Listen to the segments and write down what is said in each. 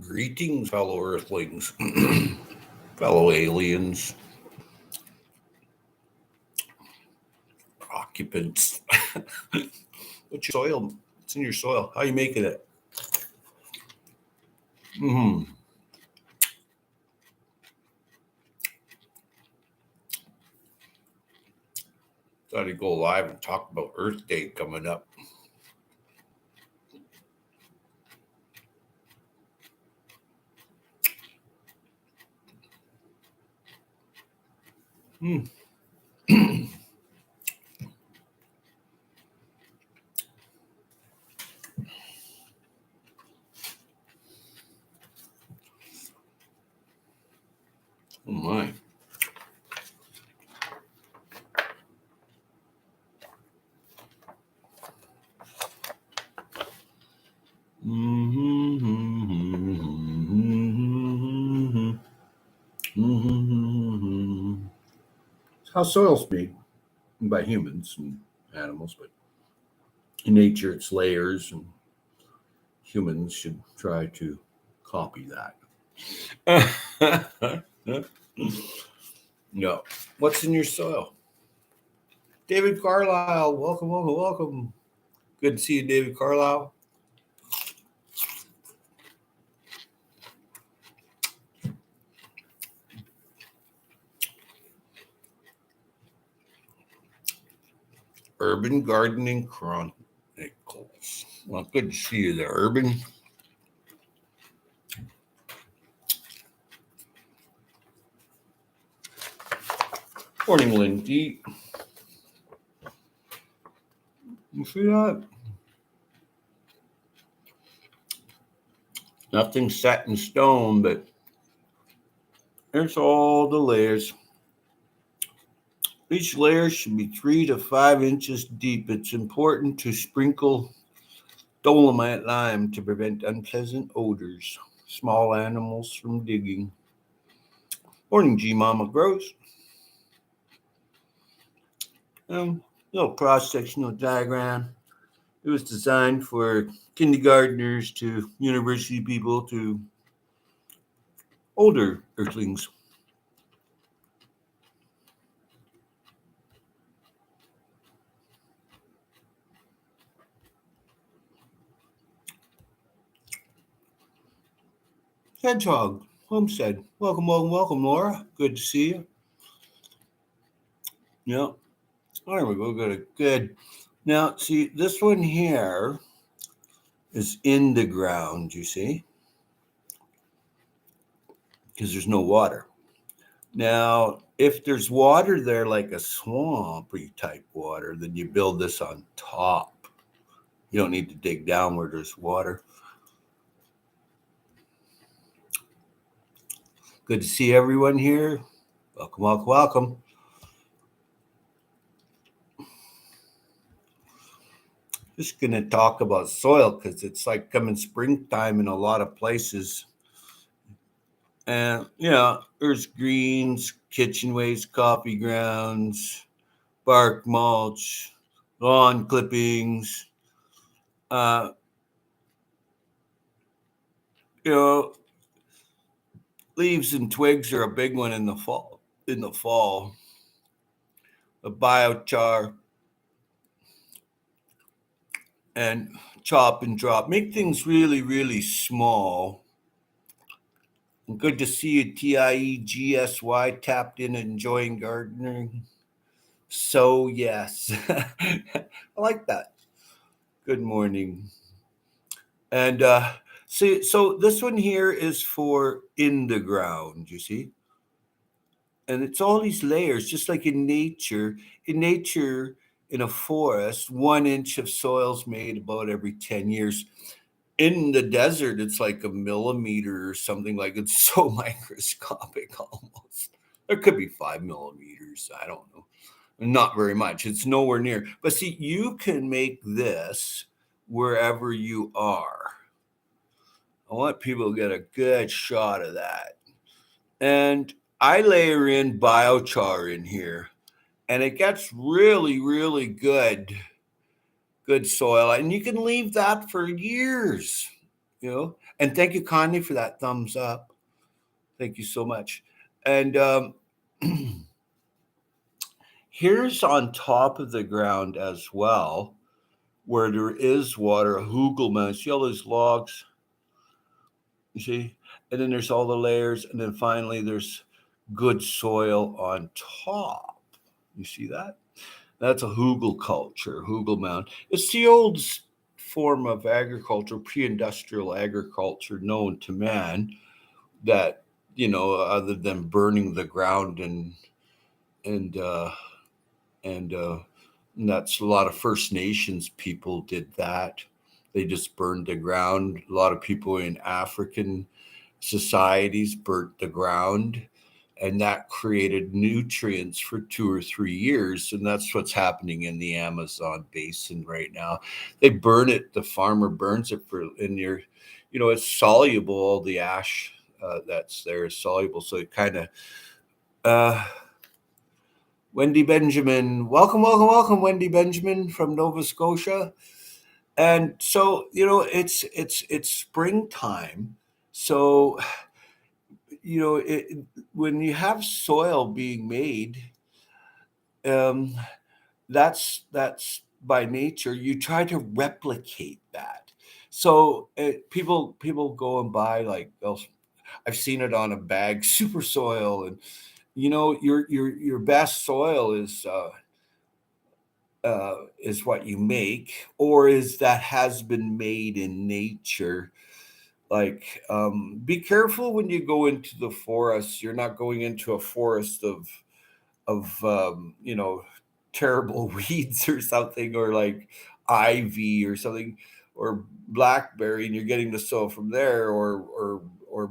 Greetings, fellow earthlings, fellow aliens, occupants. What's your soil? What's in your soil? How are you making it? Thought I'd go live and talk about Earth Day coming up. Oh my. It's how soil's made by humans and animals, but in nature it's layers, and humans should try to copy that. No. What's in your soil? David Carlisle, welcome, welcome, welcome. Good to see you, David Carlisle. Urban Gardening Chronicles. Well, good to see you there, Urban. Morningland. You see that? Nothing's set in stone, but there's all the layers. Each layer should be 3 to 5 inches deep. It's important to sprinkle dolomite lime to prevent unpleasant odors, small animals from digging. Morning, G Mama Grows. Little cross-sectional diagram. It was designed for kindergartners to university people to older earthlings. Hedgehog Homestead. Welcome, welcome, welcome, Laura. Good to see you. Yeah. There we go. Good. Now, see, this one here is in the ground, you see, because there's no water. Now, if there's water there, like a swampy type water, then you build this on top. You don't need to dig down where there's water. Good to see everyone here. Welcome, welcome, welcome. Just going to talk about soil because it's like coming springtime in a lot of places. And, there's greens, kitchen waste, coffee grounds, bark mulch, lawn clippings. Leaves and twigs are a big one in the fall. A biochar and chop and drop. Make things really, really small. Good to see you, TIEGSY, tapped in and enjoying gardening. So, yes. I like that. Good morning. And so this one here is for in the ground, you see? And it's all these layers, just like in nature. In nature, in a forest, 1 inch of soil's made about every 10 years. In the desert, it's like a millimeter or something. Like it's so microscopic almost. There could be 5 millimeters. I don't know. Not very much. It's nowhere near. But see, you can make this wherever you are. I want people to get a good shot of that. And I layer in biochar in here, and it gets really, really good soil. And you can leave that for years. And thank you kindly for that thumbs up. Thank you so much. And here's on top of the ground as well, where there is water, a Hugelman. See all those logs? You see? And then there's all the layers, and then finally there's good soil on top. You see that? That's a Hugel culture, Hugel mound. It's the old form of agriculture, pre-industrial agriculture known to man that, other than burning the ground and uh, and that's a lot of First Nations people did that. They just burned the ground. A lot of people in African societies burnt the ground, and that created nutrients for 2 or 3 years. And that's what's happening in the Amazon basin right now. They burn it. The farmer burns it it's soluble. All the ash that's there is soluble. So it kind of, uh, Wendy Benjamin, welcome, Wendy Benjamin from Nova Scotia. And so, it's springtime. So, when you have soil being made, um, that's by nature. You try to replicate that. So people go and buy like, I've seen it on a bag, super soil, and your best soil is what you make, or is that has been made in nature. Like, be careful when you go into the forest. You're not going into a forest of terrible weeds or something, or like ivy or something, or blackberry, and you're getting the soil from there, or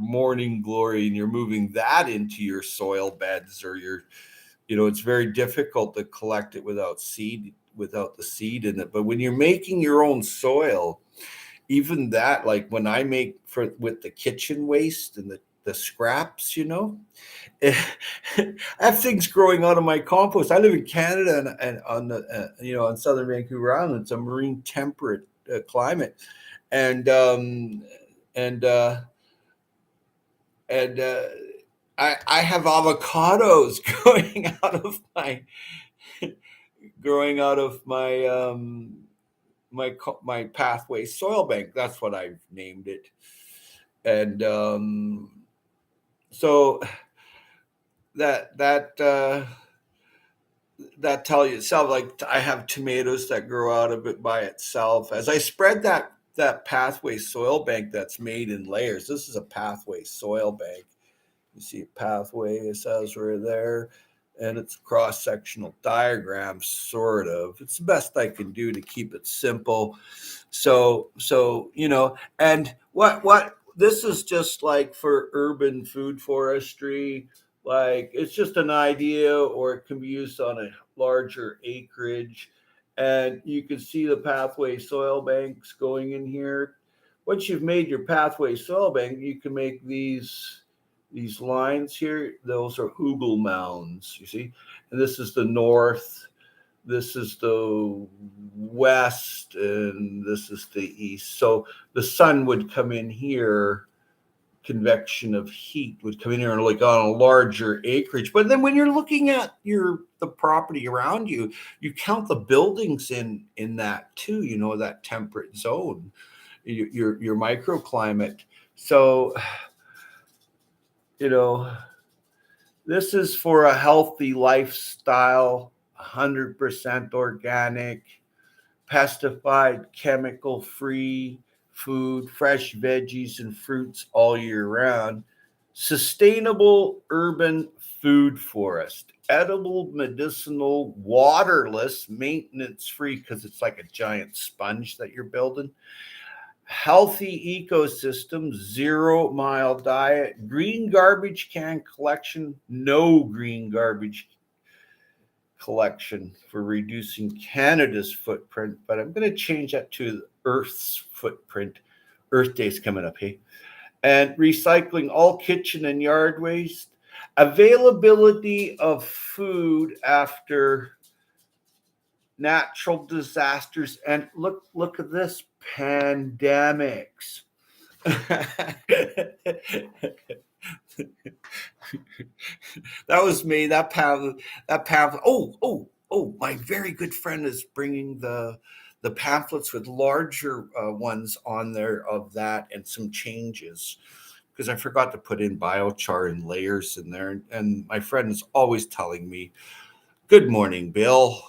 morning glory, and you're moving that into your soil beds, or it's very difficult to collect it without the seed in it. But when you're making your own soil, even that, like when I make with the kitchen waste and the scraps, I have things growing out of my compost. I live in Canada, and on the on southern Vancouver Island. It's a marine temperate climate, and and uh, and I have avocados growing out of my pathway soil bank. That's what I've named it. And so that tell you itself. Like, I have tomatoes that grow out of it by itself. As I spread that pathway soil bank that's made in layers. This is a pathway soil bank. You see a pathway, it says right there, and it's cross-sectional diagram, sort of. It's the best I can do to keep it simple. So and what this is just like for urban food forestry. Like, it's just an idea, or it can be used on a larger acreage. And you can see the pathway soil banks going in here. Once you've made your pathway soil bank, you can make these lines here. Those are Hugel mounds, you see. And this is the north, this is the west, and this is the east. So the sun would come in here, convection of heat would come in here, and like on a larger acreage. But then when you're looking at the property around you, you count the buildings in that too, that temperate zone, your microclimate. So this is for a healthy lifestyle, 100% organic, pesticide, chemical free food, fresh veggies and fruits all year round. Sustainable urban food forest, edible, medicinal, waterless, maintenance free, because it's like a giant sponge that you're building. Healthy ecosystem, 0 mile diet, green garbage can collection, no green garbage collection for reducing Canada's footprint. But I'm going to change that to Earth's footprint. Earth Day's coming up, hey? And recycling all kitchen and yard waste, availability of food after natural disasters, and look at this, pandemics. That was me. That pamphlet. Oh! My very good friend is bringing the pamphlets with larger ones on there of that and some changes because I forgot to put in biochar and layers in there. And my friend is always telling me, "Good morning, Bill."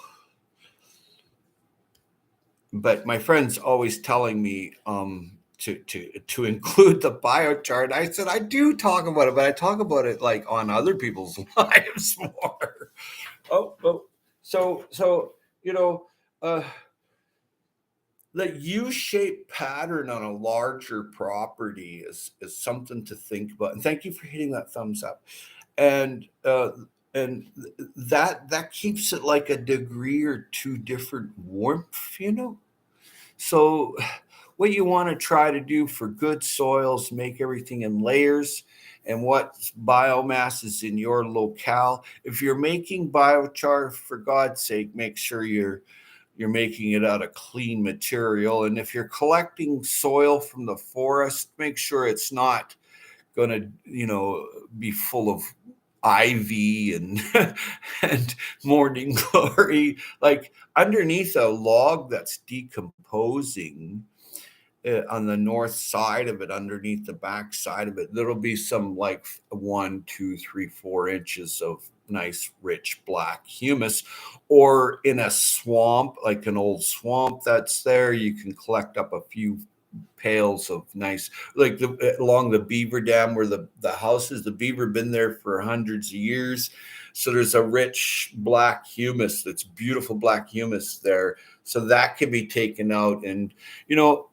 But my friend's always telling me to include the biochar. And I said I do talk about it, but I talk about it like on other people's lives more. Oh, so you know, uh, the U-shaped pattern on a larger property is something to think about. And thank you for hitting that thumbs up. And that keeps it like a degree or two different warmth. So, what you want to try to do for good soils, make everything in layers, and what biomass is in your locale. If you're making biochar, for God's sake, make sure you're making it out of clean material. And if you're collecting soil from the forest, make sure it's not going to, be full of ivy and and morning glory. Like underneath a log that's decomposing, on the north side of it, underneath the back side of it, there'll be some like 1, 2, 3, 4 inches of nice rich black humus. Or in a swamp, like an old swamp that's there, you can collect up a few pails of nice, like along the beaver dam where the house is. The beaver been there for hundreds of years, so there's a rich black humus, that's beautiful black humus there, so that can be taken out. And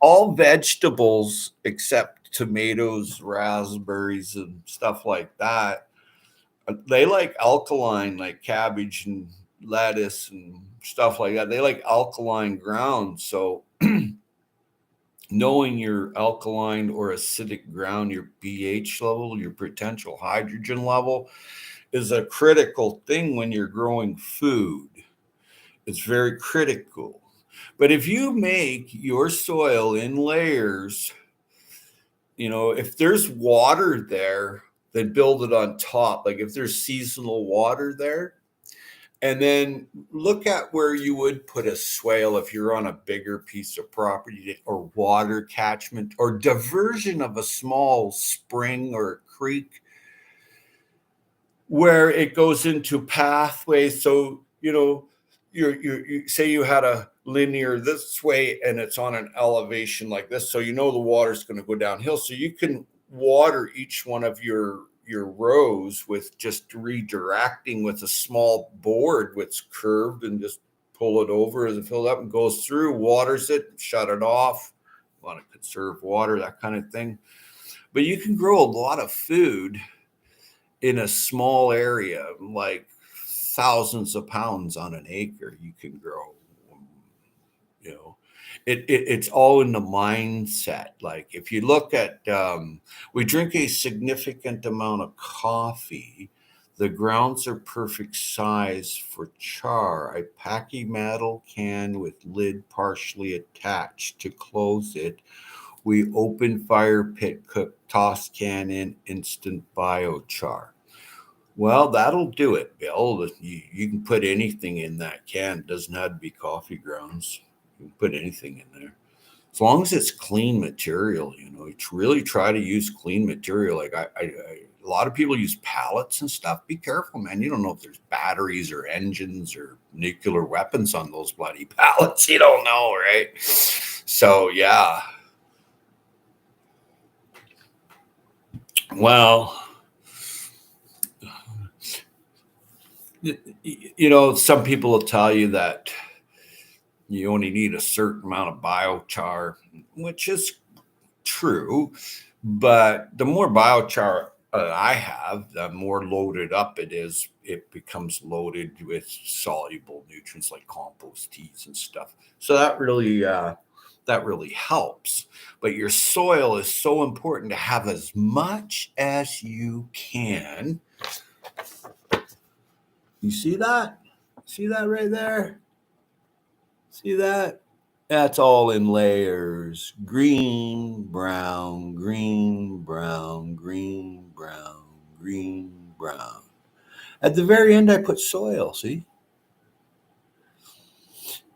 all vegetables except tomatoes, raspberries, and stuff like that, they like alkaline, like cabbage and lettuce and stuff like that. They like alkaline ground. So knowing your alkaline or acidic ground, your pH level, your potential hydrogen level, is a critical thing when you're growing food. It's very critical. But if you make your soil in layers, if there's water there, then build it on top. Like if there's seasonal water there, and then look at where you would put a swale if you're on a bigger piece of property, or water catchment or diversion of a small spring or creek where it goes into pathways. So, you say you had a linear this way and it's on an elevation like this. So, the water's going to go downhill. So you can water each one of your rows with just redirecting with a small board that's curved, and just pull it over as it fills up and goes through, waters it, shut it off. Want to conserve water, that kind of thing. But you can grow a lot of food in a small area, like thousands of pounds on an acre. You can grow. You know, it's all in the mindset. Like if you look at, we drink a significant amount of coffee. The grounds are perfect size for char. A packy metal can with lid partially attached. To close it, we open fire pit, cook, toss can in, instant biochar. Well, that'll do it, Bill. You can put anything in that can. It doesn't have to be coffee grounds. You can put anything in there. As long as it's clean material, it's really try to use clean material. Like a lot of people use pallets and stuff. Be careful, man. You don't know if there's batteries or engines or nuclear weapons on those bloody pallets. You don't know, right? So, yeah. Well, some people will tell you that you only need a certain amount of biochar, which is true. But the more biochar I have, the more loaded up it is. It becomes loaded with soluble nutrients like compost teas and stuff. So that really helps. But your soil is so important to have as much as you can. You see that? See that right there? See that? That's all in layers. Green, brown, green, brown, green, brown, green, brown. At the very end, I put soil. See,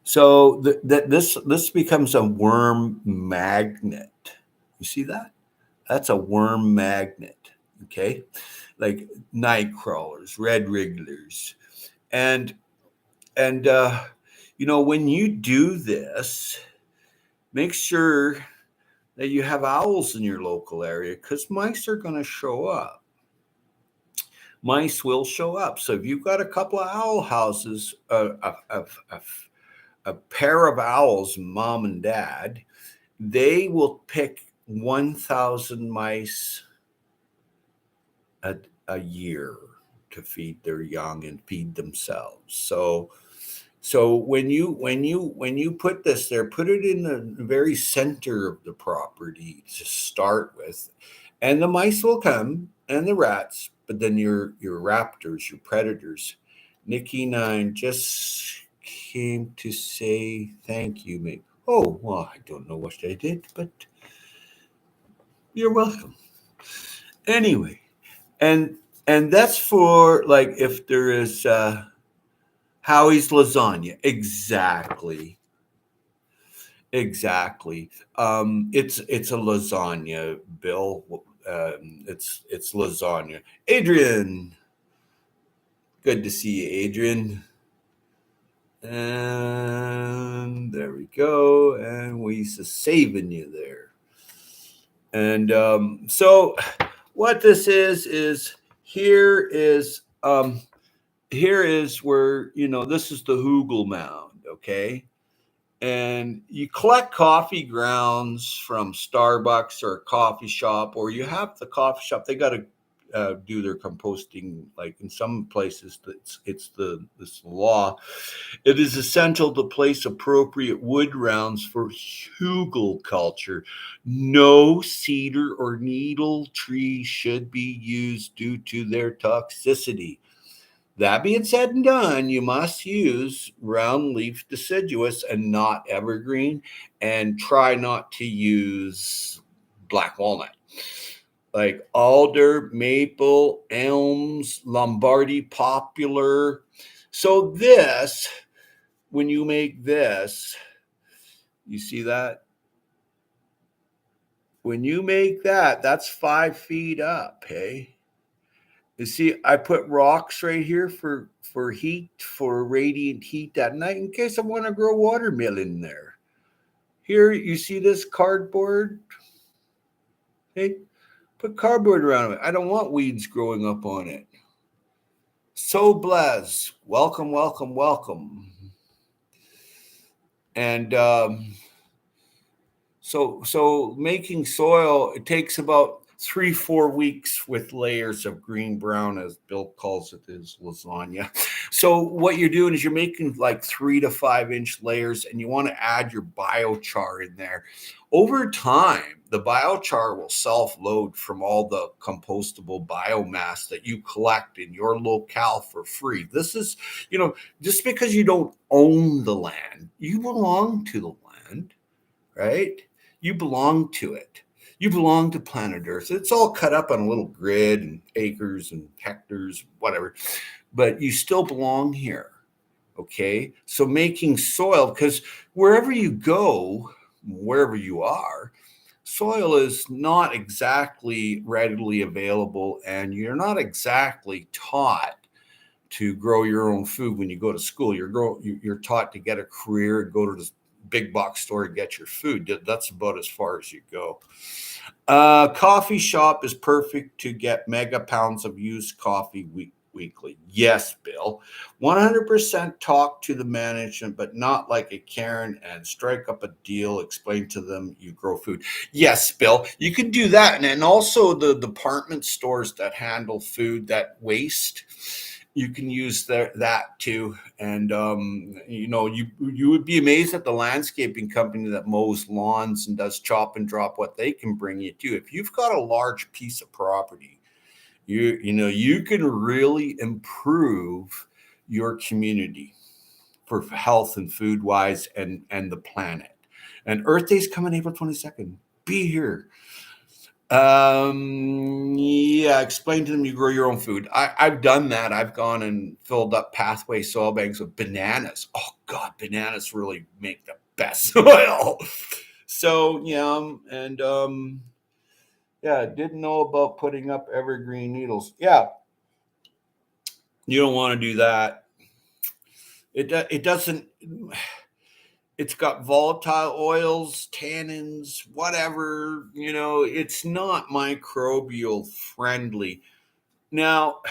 so this becomes a worm magnet. You see that? That's a worm magnet. Okay, like night crawlers, red wrigglers, and and when you do this, make sure that you have owls in your local area because mice are going to show up. Mice will show up. So if you've got a couple of owl houses, a pair of owls, mom and dad, they will pick 1,000 mice a year to feed their young and feed themselves. So when you put this there, put it in the very center of the property to start with, and the mice will come and the rats, but then your raptors, your predators. Nikki Nine just came to say thank you, mate. Oh well, I don't know what I did, but you're welcome. Anyway, and and that's for like if there is Howie's lasagna. Exactly. Exactly. It's a lasagna, Bill. It's lasagna. Adrian, good to see you, Adrian. And there we go. And we saving you there. And so, what this is here is where this is the Hoogle Mound. Okay, and you collect coffee grounds from Starbucks or a coffee shop, or you have the coffee shop. They got to do their composting. Like in some places, it's the law. It is essential to place appropriate wood rounds for hugel culture. No cedar or needle tree should be used due to their toxicity. That being said and done, you must use round leaf deciduous and not evergreen, and try not to use black walnut. Like alder, maple, elms, Lombardy poplar. So this, when you make this, you see that? When you make that, that's 5 feet up, hey? You see, I put rocks right here for heat, for radiant heat at night in case I want to grow watermelon there. Here, you see this cardboard? Hey, put cardboard around it. I don't want weeds growing up on it. So bless. Welcome, welcome, welcome. And so making soil, it takes about 3-4 weeks with layers of green brown, as Bill calls it, his lasagna. So what you're doing is you're making like 3 to 5 inch layers, and you want to add your biochar in there. Over time, the biochar will self-load from all the compostable biomass that you collect in your locale for free. This is, just because you don't own the land, you belong to the land, right? You belong to it. You belong to planet Earth. It's all cut up on a little grid and acres and hectares, whatever, but you still belong here. Okay. So making soil, because wherever you go, wherever you are, soil is not exactly readily available, and you're not exactly taught to grow your own food when you go to school. You're taught to get a career and go to the big box store and get your food. That's about as far as you go. Coffee shop is perfect to get mega pounds of used coffee weekly. Yes, Bill. 100% talk to the management, but not like a Karen, and strike up a deal. Explain to them you grow food. Yes, Bill. You can do that. And also the department stores that handle food, that waste, you can use that too. And you would be amazed at the landscaping company that mows lawns and does chop and drop, what they can bring you too. If you've got a large piece of property, you can really improve your community for health and food wise, and the planet. And Earth Day's coming April 22nd. Be here. Yeah, explain to them you grow your own food. I've done that. I've gone and filled up pathway soil banks with bananas. Oh God, bananas really make the best soil. So yeah, and yeah, didn't know about putting up evergreen needles. Yeah, you don't want to do that. It doesn't. It's got volatile oils, tannins, whatever. It's not microbial friendly. Now,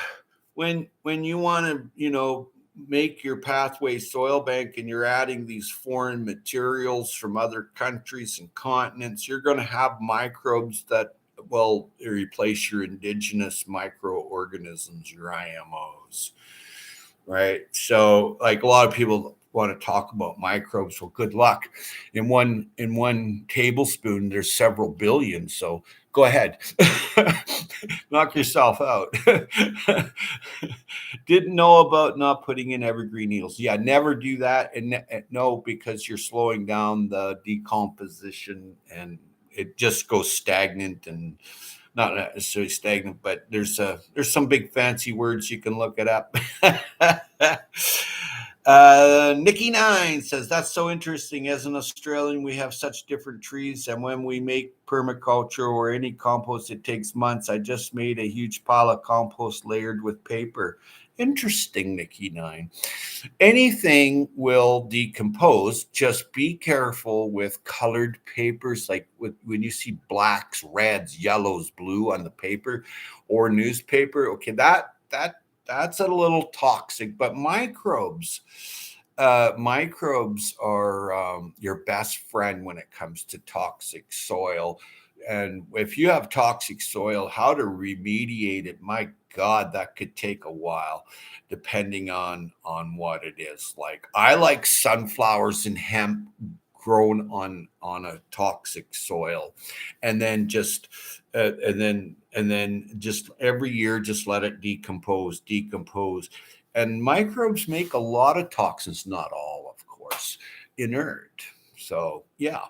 when you want to, make your pathway soil bank and you're adding these foreign materials from other countries and continents, you're going to have microbes that will replace your indigenous microorganisms, your IMOs, right? So, like a lot of people want to talk about microbes. Well, good luck. In one tablespoon, there's several billion. So go ahead, knock yourself out. Didn't know about not putting in evergreen needles. Yeah, never do that. And no, because you're slowing down the decomposition and it just goes stagnant and not necessarily stagnant, but there's some big fancy words you can look it up. Nikki Nine says that's so interesting. As an Australian, we have such different trees, and when we make permaculture or any compost, it takes months. I just made a huge pile of compost layered with paper. Interesting, Nikki Nine. Anything will decompose. Just be careful with colored papers, like when you see blacks, reds, yellows, blue on the paper or newspaper. Okay, that's a little toxic, but microbes are your best friend when it comes to toxic soil. And if you have toxic soil, how to remediate it, my God, that could take a while, depending on what it is. Like I like sunflowers and hemp grown on a toxic soil, and then just every year just let it decompose. And microbes make a lot of toxins, not all, of course, inert. So yeah.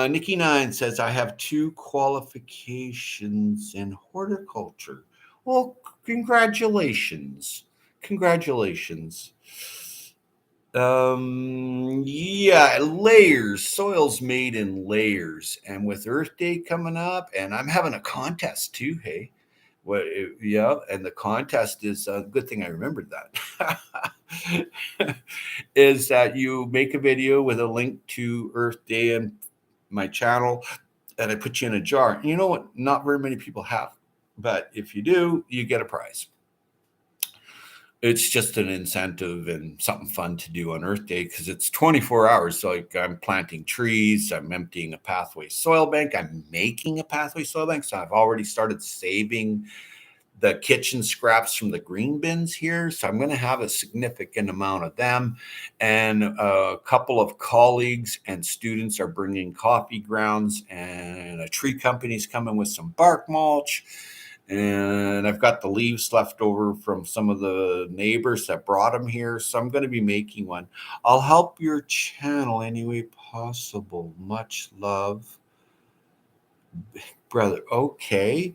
Nikki Nine says, I have 2 qualifications in horticulture. Well, congratulations. Congratulations. Yeah, layers. Soil's made in layers. And with Earth Day coming up, and I'm having a contest too, hey. Yeah, and the contest is a good thing I remembered that. Is that you make a video with a link to Earth Day and my channel, and I put you in a jar. You know what? Not very many people have, but if you do, you get a prize. It's just an incentive and something fun to do on Earth Day because it's 24 hours. So like I'm planting trees, I'm emptying a pathway soil bank, I'm making a pathway soil bank. So I've already started saving the kitchen scraps from the green bins here. So I'm going to have a significant amount of them. And a couple of colleagues and students are bringing coffee grounds, and a tree company's coming with some bark mulch. And I've got the leaves left over from some of the neighbors that brought them here. So I'm going to be making one. I'll help your channel any way possible. Much love, brother. Okay.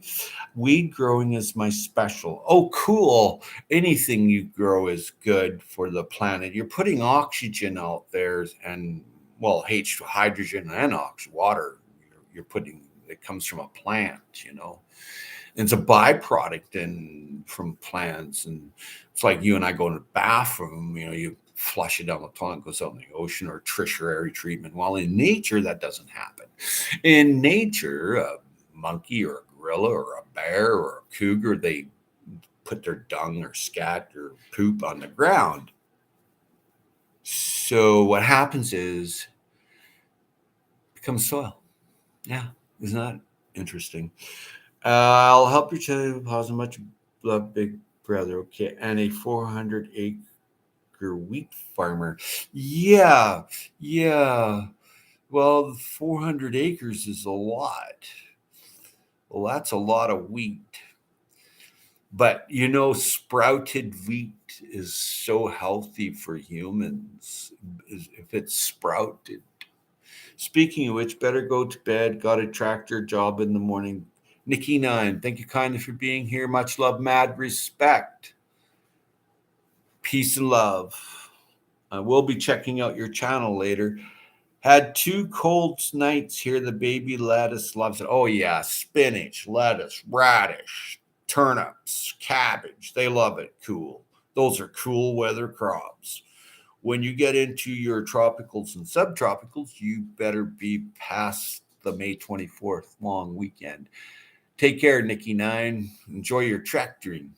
Weed growing is my special. Oh, cool. Anything you grow is good for the planet. You're putting oxygen out there and, well, hydrogen and water. You're putting, it comes from a plant. It's a byproduct from plants. And it's like you and I go in the bathroom, you flush it down the toilet, goes out in the ocean, or tertiary treatment. While in nature, that doesn't happen. In nature, a monkey or a gorilla or a bear or a cougar, they put their dung or scat or poop on the ground. So what happens is it becomes soil. Yeah, isn't that interesting? I'll help you to pause much love, big brother. Okay, and a 400-acre wheat farmer. Yeah, yeah. Well, 400 acres is a lot. Well, that's a lot of wheat. But sprouted wheat is so healthy for humans if it's sprouted. Speaking of which, better go to bed. Got a tractor job in the morning. Nikki 9, thank you kindly for being here. Much love, mad respect. Peace and love. I will be checking out your channel later. Had 2 cold nights here. The baby lettuce loves it. Oh, yeah. Spinach, lettuce, radish, turnips, cabbage. They love it. Cool. Those are cool weather crops. When you get into your tropicals and subtropicals, you better be past the May 24th long weekend. Take care, Nikki 9. Enjoy your tractoring.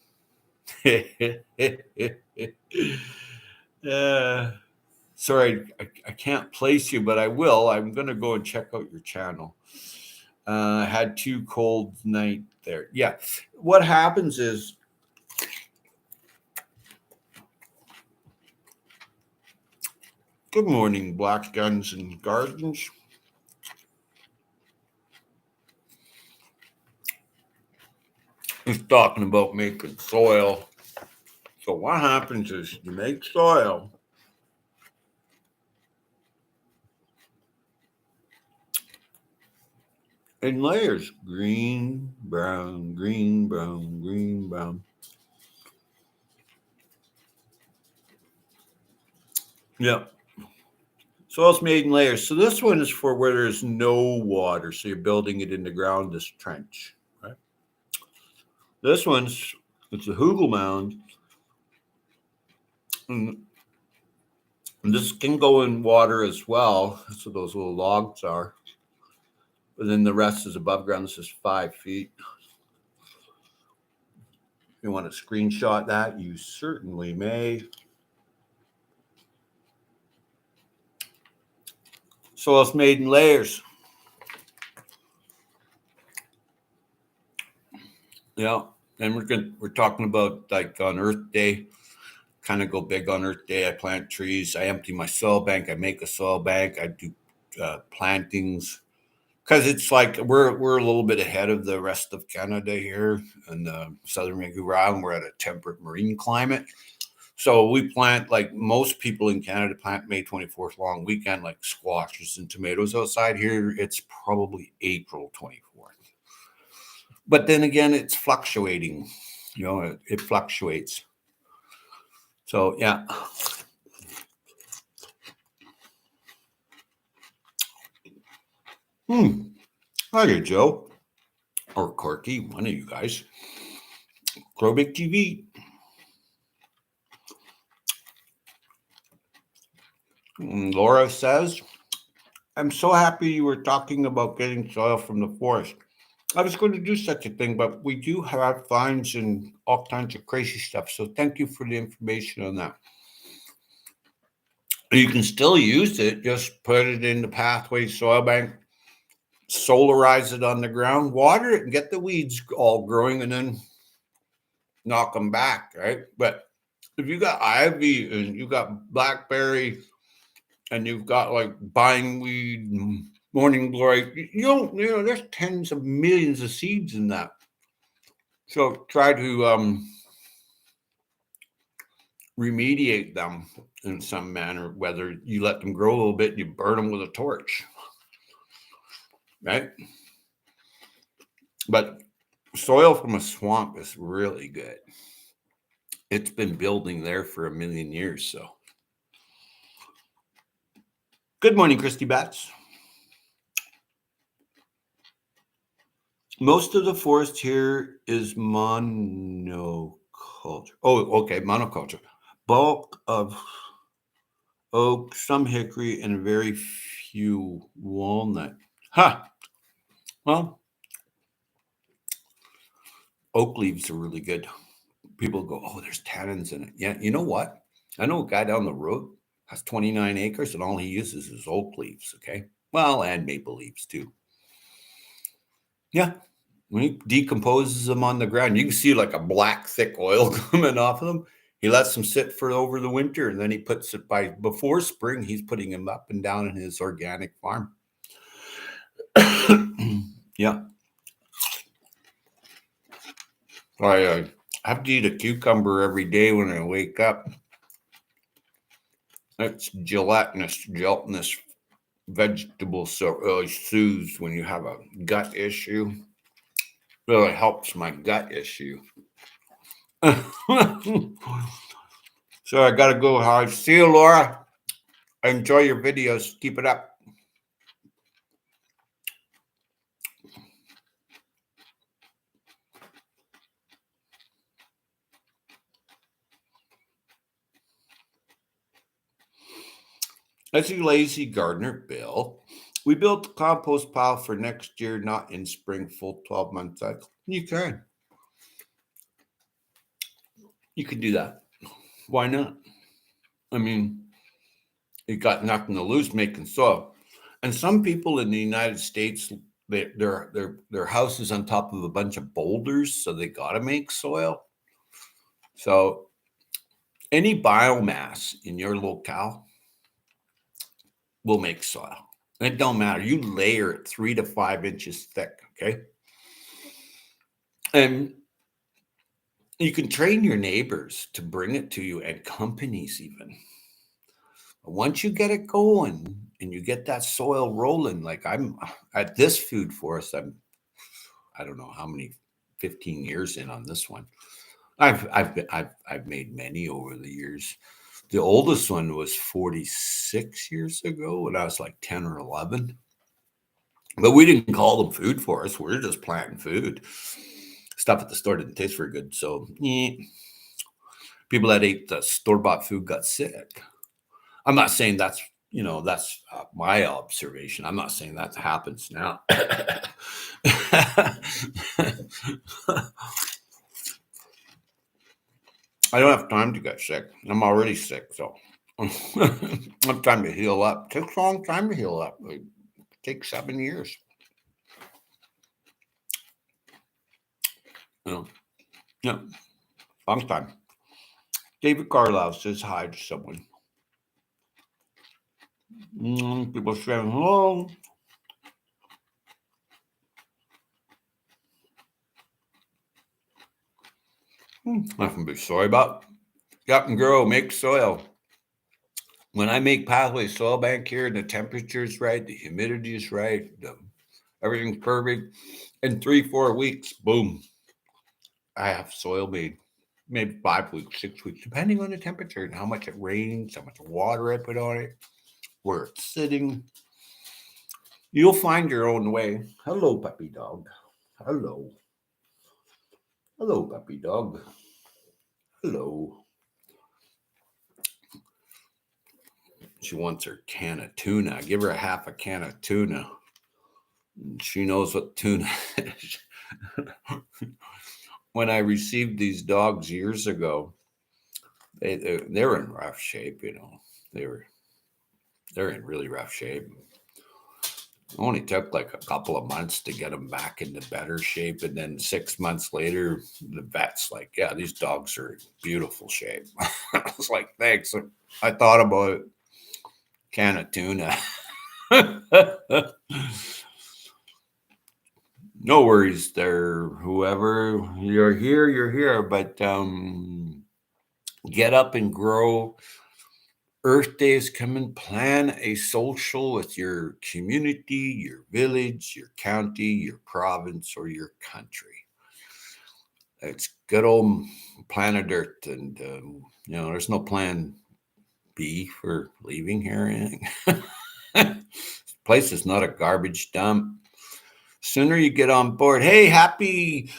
Sorry, I can't place you, but I will. I'm going to go and check out your channel. Had 2 cold night there. Yeah. What happens is, good morning, Black Guns and Gardens. He's talking about making soil. So what happens is you make soil. In layers, green, brown, green, brown, green, brown. Yeah. Soil's made in layers. So this one is for where there's no water. So you're building it in the ground, this trench, right? This one's, it's a hugel mound. And this can go in water as well. That's what those little logs are. But then the rest is above ground. This is 5 feet. If you want to screenshot that, you certainly may. Soil's made in layers. Yeah. And we're talking about like on Earth Day, kind of go big on Earth Day. I plant trees. I empty my soil bank. I make a soil bank. I do plantings. Because it's like we're a little bit ahead of the rest of Canada here in the southern Vancouver Island. We're at a temperate marine climate. So we plant, like most people in Canada plant May 24th long weekend, like squashes and tomatoes outside. Here it's probably April 24th. But then again, it's fluctuating. You know, it fluctuates. So yeah. Hi, Joe. Or Corky, one of you guys. Grow Big TV. Laura says, I'm so happy you were talking about getting soil from the forest. I was going to do such a thing, but we do have vines and all kinds of crazy stuff. So thank you for the information on that. You can still use it. Just put it in the pathway soil bank, solarize it on the ground, water it, and get the weeds all growing, and then knock them back, right? But if you got ivy and you got blackberry and you've got like bindweed, morning glory, there's tens of millions of seeds in that. So try to remediate them in some manner, whether you let them grow a little bit and you burn them with a torch, right? But soil from a swamp is really good. It's been building there for 1 million years. So good morning, Christy Bats. Most of the forest here is monoculture. Oh, okay, monoculture. Bulk of oak, some hickory, and very few walnut. Well, oak leaves are really good. People go, oh, there's tannins in it. Yeah, you know what? I know a guy down the road has 29 acres and all he uses is oak leaves, okay? Well, and maple leaves too. Yeah, when he decomposes them on the ground, you can see like a black, thick oil coming off of them. He lets them sit for over the winter, and then he puts it before spring, he's putting them up and down in his organic farm. Yeah. I have to eat a cucumber every day when I wake up. It's gelatinous vegetable so really soothes when you have a gut issue. Really helps my gut issue. So I gotta go, Howard. See you, Laura. I enjoy your videos. Keep it up. As a lazy gardener, Bill, we built a compost pile for next year, not in spring, full 12-month cycle. You can. You can do that. Why not? I mean, you got nothing to lose making soil. And some people in the United States, their house is on top of a bunch of boulders, so they got to make soil. So any biomass in your locale will make soil. It don't matter. You layer it 3 to 5 inches thick, okay? And you can train your neighbors to bring it to you, and companies even. Once you get it going and you get that soil rolling, like I'm at this food forest, I don't know how many 15 years in on this one. I've made many over the years. The oldest one was 46 years ago when I was like 10 or 11. But we didn't call them food forests. We were just planting food. Stuff at the store didn't taste very good. So people that ate the store-bought food got sick. I'm not saying that's my observation. I'm not saying that happens now. I don't have time to get sick. I'm already sick, so I have time to heal up. It takes a long time to heal up. It takes 7 years. You know, yeah, long time. David Carlisle says hi to someone. People saying hello. Nothing to be sorry about. Get and grow, make soil. When I make pathway soil bank here and the temperature's right, the humidity is right, everything's perfect, in 3-4 weeks, boom, I have soil made. Maybe 5 weeks, 6 weeks, depending on the temperature and how much it rains, how much water I put on it, where it's sitting. You'll find your own way. Hello, puppy dog. Hello. Hello, puppy dog. Hello. She wants her can of tuna. I give her a half a can of tuna. She knows what tuna is. When I received these dogs years ago, they're in rough shape. They're in really rough shape. It only took like a couple of months to get them back into better shape, and then 6 months later, the vet's like, "Yeah, these dogs are in beautiful shape." I was like, "Thanks." I thought about it. Can of tuna. No worries there, whoever. You're here. But get up and grow. Earth Day is coming. Plan a social with your community, your village, your county, your province, or your country. It's good old planet Earth, and there's no plan B for leaving here or anything. This place is not a garbage dump. Sooner you get on board. Hey, happy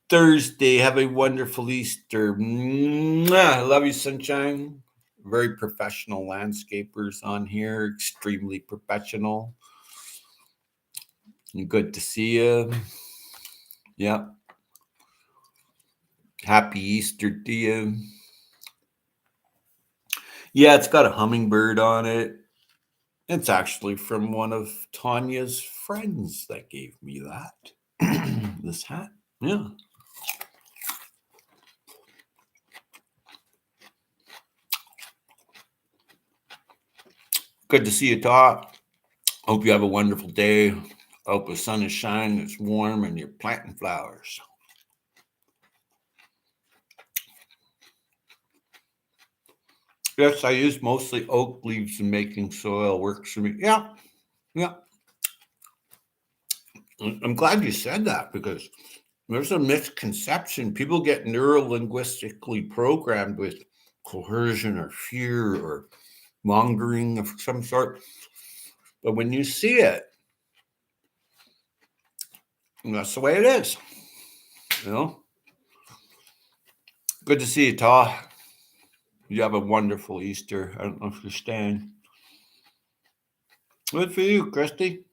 Thursday. Have a wonderful Easter. I love you, sunshine. Very professional landscapers on here. Extremely professional. Good to see you. Yeah. Happy Easter to you. Yeah, it's got a hummingbird on it. It's actually from one of Tanya's friends that gave me that. This hat. Yeah. Good to see you, Todd. Hope you have a wonderful day. Hope the sun is shining, it's warm, and you're planting flowers. Yes, I use mostly oak leaves in making soil. Works for me. Yeah, Yeah. I'm glad you said that because there's a misconception. People get neurolinguistically programmed with coercion or fear or mongering of some sort. But when you see it, that's the way it is. You know? Good to see you, Ta. You have a wonderful Easter. I don't know if you're staying. Good for you, Christy.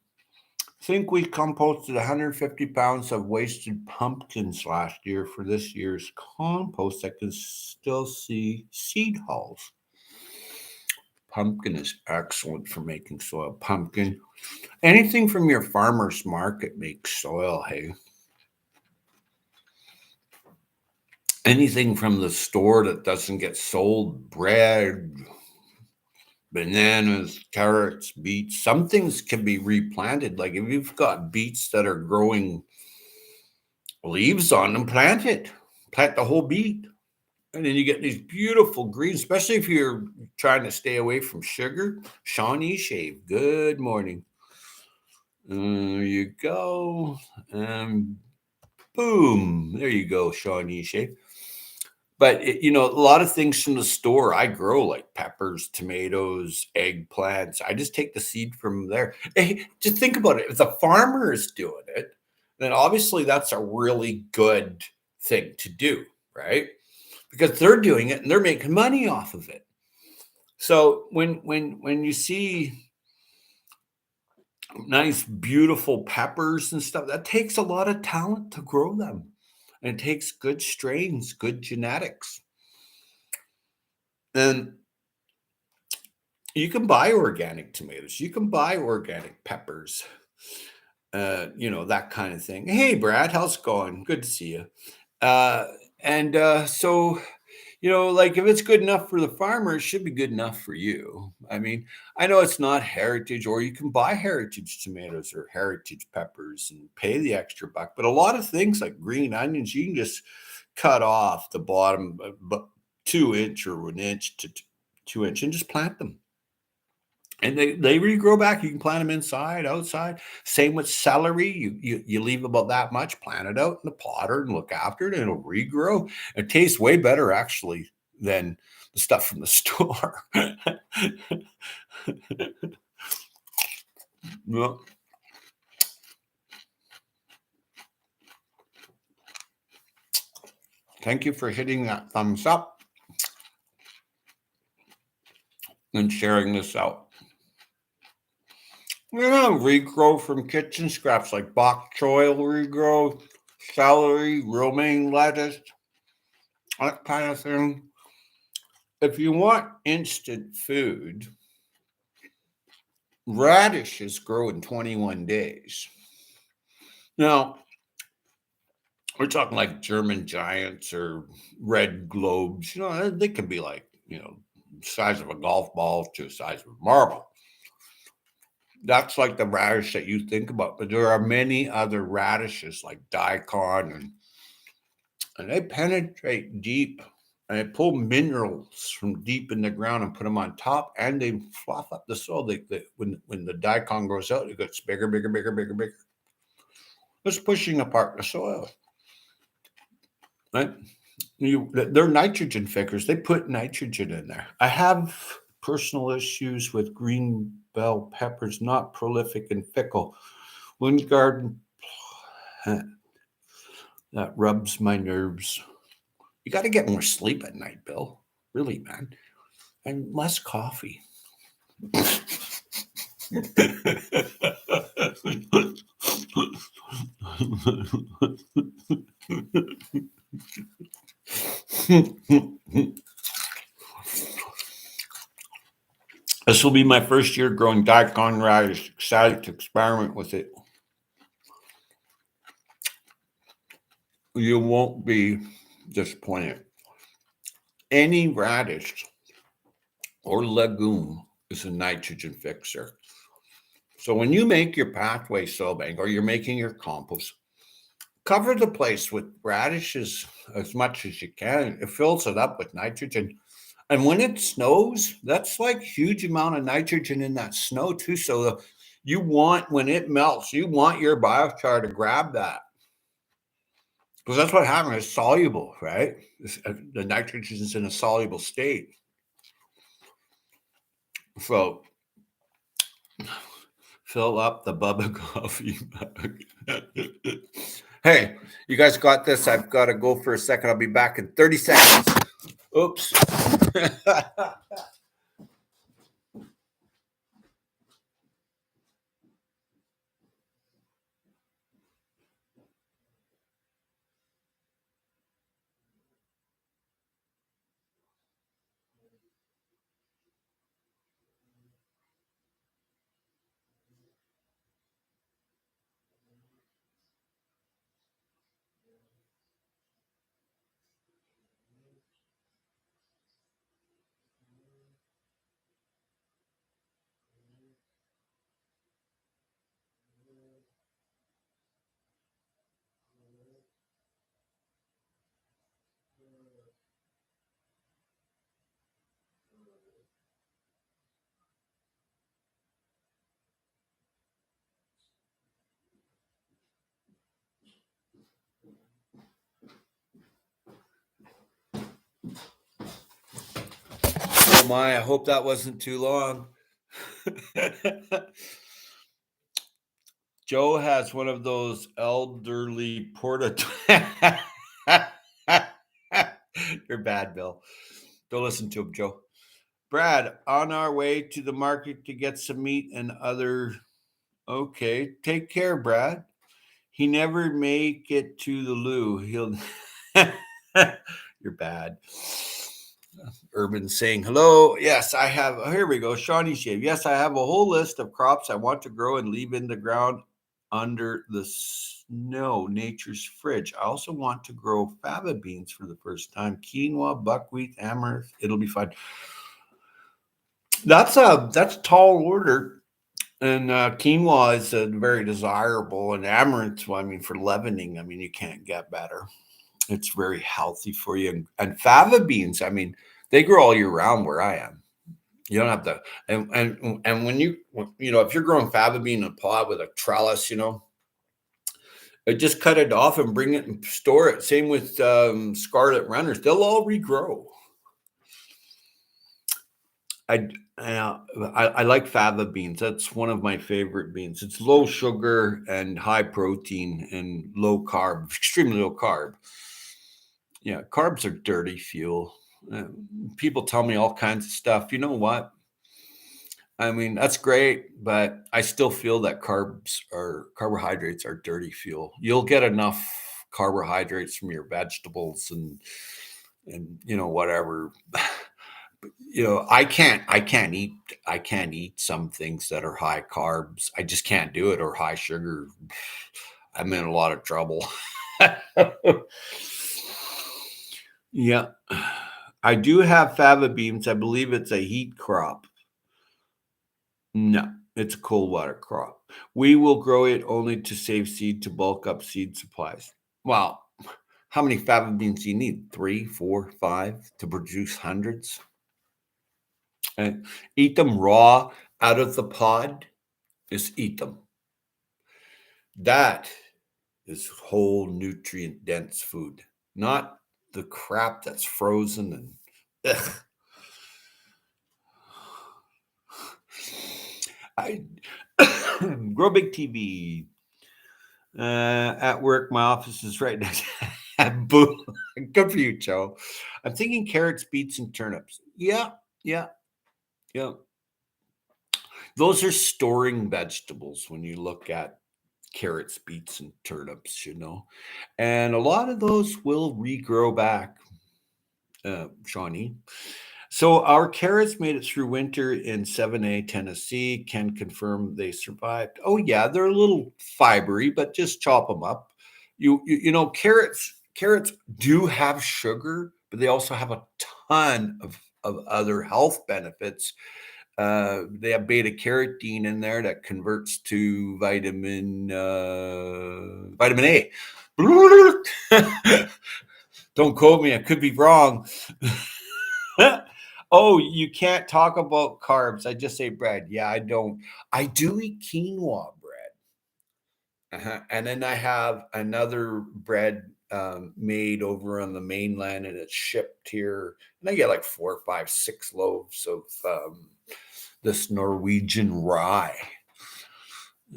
I think we composted 150 pounds of wasted pumpkins last year for this year's compost. I can still see seed hulls. Pumpkin is excellent for making soil. Pumpkin. Anything from your farmer's market makes soil, hey? Anything from the store that doesn't get sold, bread, bananas, carrots, beets, some things can be replanted. Like if you've got beets that are growing leaves on them, plant it. Plant the whole beet. And then you get these beautiful greens, especially if you're trying to stay away from sugar. Shawnee Shave, good morning. There you go. And boom, there you go, Shawnee Shave. But a lot of things from the store I grow, like peppers, tomatoes, eggplants. I just take the seed from there. Hey, just think about it. If the farmer is doing it, then obviously that's a really good thing to do, right? Because they're doing it and they're making money off of it. So when you see nice, beautiful peppers and stuff, that takes a lot of talent to grow them. And it takes good strains, good genetics. And you can buy organic tomatoes, you can buy organic peppers, that kind of thing. Hey, Brad, how's it going? Good to see you. So, like if it's good enough for the farmer, it should be good enough for you. I mean, I know it's not heritage, or you can buy heritage tomatoes or heritage peppers and pay the extra buck. But a lot of things like green onions, you can just cut off the bottom, but 2 inch or 1 inch to 2 inch and just plant them. And they regrow back. You can plant them inside, outside. Same with celery. You leave about that much, plant it out in the potter and look after it, and it'll regrow. It tastes way better actually than the stuff from the store. Well, thank you for hitting that thumbs up and sharing this out. Regrow from kitchen scraps like bok choy regrow, celery, romaine lettuce, that kind of thing. If you want instant food, radishes grow in 21 days. Now, we're talking like German giants or red globes. They can be like, size of a golf ball to the size of a marble. That's like the radish that you think about. But there are many other radishes like daikon, and they penetrate deep and they pull minerals from deep in the ground and put them on top, and they fluff up the soil. When the daikon grows out, it gets bigger, bigger, bigger, bigger, bigger. It's pushing apart the soil. Right? They're nitrogen fixers. They put nitrogen in there. I have personal issues with green bell peppers, not prolific and fickle. Wind garden, that rubs my nerves. You got to get more sleep at night, Bill. Really, man. And less coffee. This will be my first year growing daikon radish. Excited to experiment with it. You won't be disappointed. Any radish or legume is a nitrogen fixer. So when you make your pathway soil bank or you're making your compost, cover the place with radishes as much as you can. It fills it up with nitrogen. And when it snows, that's like huge amount of nitrogen in that snow too. So You want, when it melts, you want your biochar to grab that. Because that's what happens. It's soluble, right? The nitrogen is in a soluble state. So fill up the Bubba coffee mug. Hey, you guys got this. I've got to go for a second. I'll be back in 30 seconds. Oops. Oh my, I hope that wasn't too long. Joe has one of those elderly porta. You're bad, Bill. Don't listen to him, Joe. Brad, on our way to the market to get some meat and other. Okay, take care, Brad. He never make it to the loo. He'll. You're bad. Urban saying hello. Yes, I have. Oh, here we go. Shawnee Shave. Yes, I have a whole list of crops I want to grow and leave in the ground under the snow, nature's fridge. I also want to grow fava beans for the first time. Quinoa, buckwheat, amaranth. It'll be fun. That's a tall order. And quinoa is very desirable, and amaranth, well, I mean, for leavening, I mean, you can't get better. It's very healthy for you. And fava beans, I mean, they grow all year round where I am. You don't have to, and when you if you're growing fava bean in a pot with a trellis, just cut it off and bring it and store it. Same with scarlet runners; they'll all regrow. I like fava beans. That's one of my favorite beans. It's low sugar and high protein and low carb, extremely low carb. Yeah, carbs are dirty fuel. People tell me all kinds of stuff. You know what? I mean, that's great, but I still feel that carbohydrates are dirty fuel. You'll get enough carbohydrates from your vegetables and whatever. I can't eat some things that are high carbs. I just can't do it, or high sugar. I'm in a lot of trouble. Yeah. I do have fava beans. I believe it's a heat crop. No, it's a cold water crop. We will grow it only to save seed to bulk up seed supplies. Well, how many fava beans do you need? 3, 4, 5 to produce hundreds? And eat them raw out of the pod. Just eat them. That is whole nutrient dense food, not the crap that's frozen and ugh. I grow big TV. At work, my office is right next. Boo. Good for you, Joe. I'm thinking carrots, beets, and turnips. Yeah, yeah, yeah. Those are storing vegetables when you look at carrots, beets, and turnips. And a lot of those will regrow back, Shawnee. So our carrots made it through winter in 7A, Tennessee. Can confirm they survived. Oh yeah, they're a little fibery, but just chop them up. Carrots do have sugar, but they also have a ton of other health benefits. They have beta carotene in there that converts to vitamin A. Don't quote me; I could be wrong. Oh, you can't talk about carbs. I just say bread. Yeah, I don't. I do eat quinoa bread. And then I have another bread made over on the mainland, and it's shipped here. And I get like 4, 5, 6 loaves of this Norwegian rye.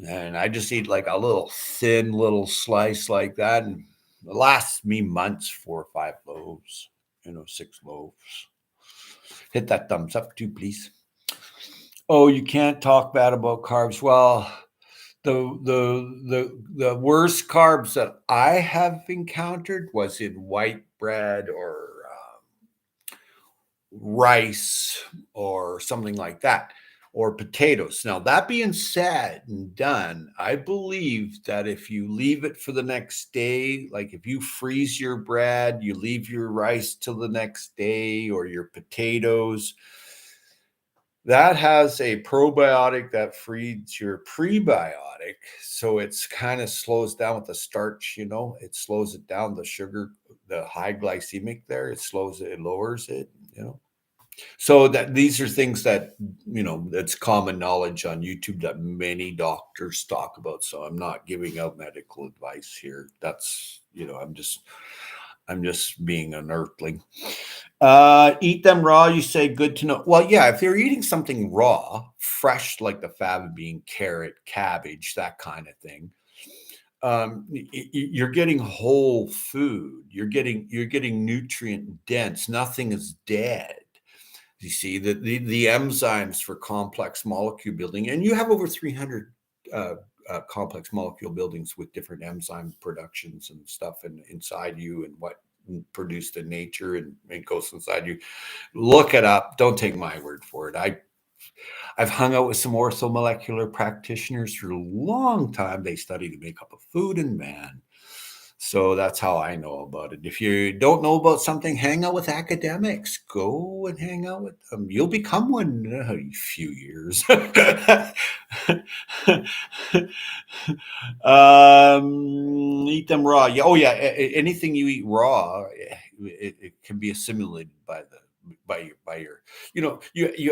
And I just eat like a little thin little slice like that. And it lasts me months, 4 or 5 loaves, 6 loaves. Hit that thumbs up too, please. Oh, you can't talk bad about carbs. Well, the worst carbs that I have encountered was in white bread or rice or something like that, or potatoes. Now, that being said and done, I believe that if you leave it for the next day, like if you freeze your bread, you leave your rice till the next day, or your potatoes, that has a probiotic that feeds your prebiotic. So it's kind of slows down with the starch, it slows it down, the sugar, the high glycemic there, it slows it, it lowers it. So that these are things that, that's common knowledge on YouTube that many doctors talk about. So I'm not giving out medical advice here. That's, I'm just being an earthling. Eat them raw, you say, good to know. Well, yeah, if you're eating something raw, fresh, like the fava bean, carrot, cabbage, that kind of thing, you're getting whole food. You're getting nutrient dense. Nothing is dead. You see the enzymes for complex molecule building, and you have over 300 complex molecule buildings with different enzyme productions and stuff inside you, and what produced in nature, and it goes inside you. Look it up. Don't take my word for it. I've hung out with some orthomolecular practitioners for a long time. They study the makeup of food and man. So that's how I know about it. If you don't know about something, hang out with academics. Go and hang out with them. You'll become one in a few years. Eat them raw. Yeah. Oh, yeah. Anything you eat raw, it can be assimilated by your. You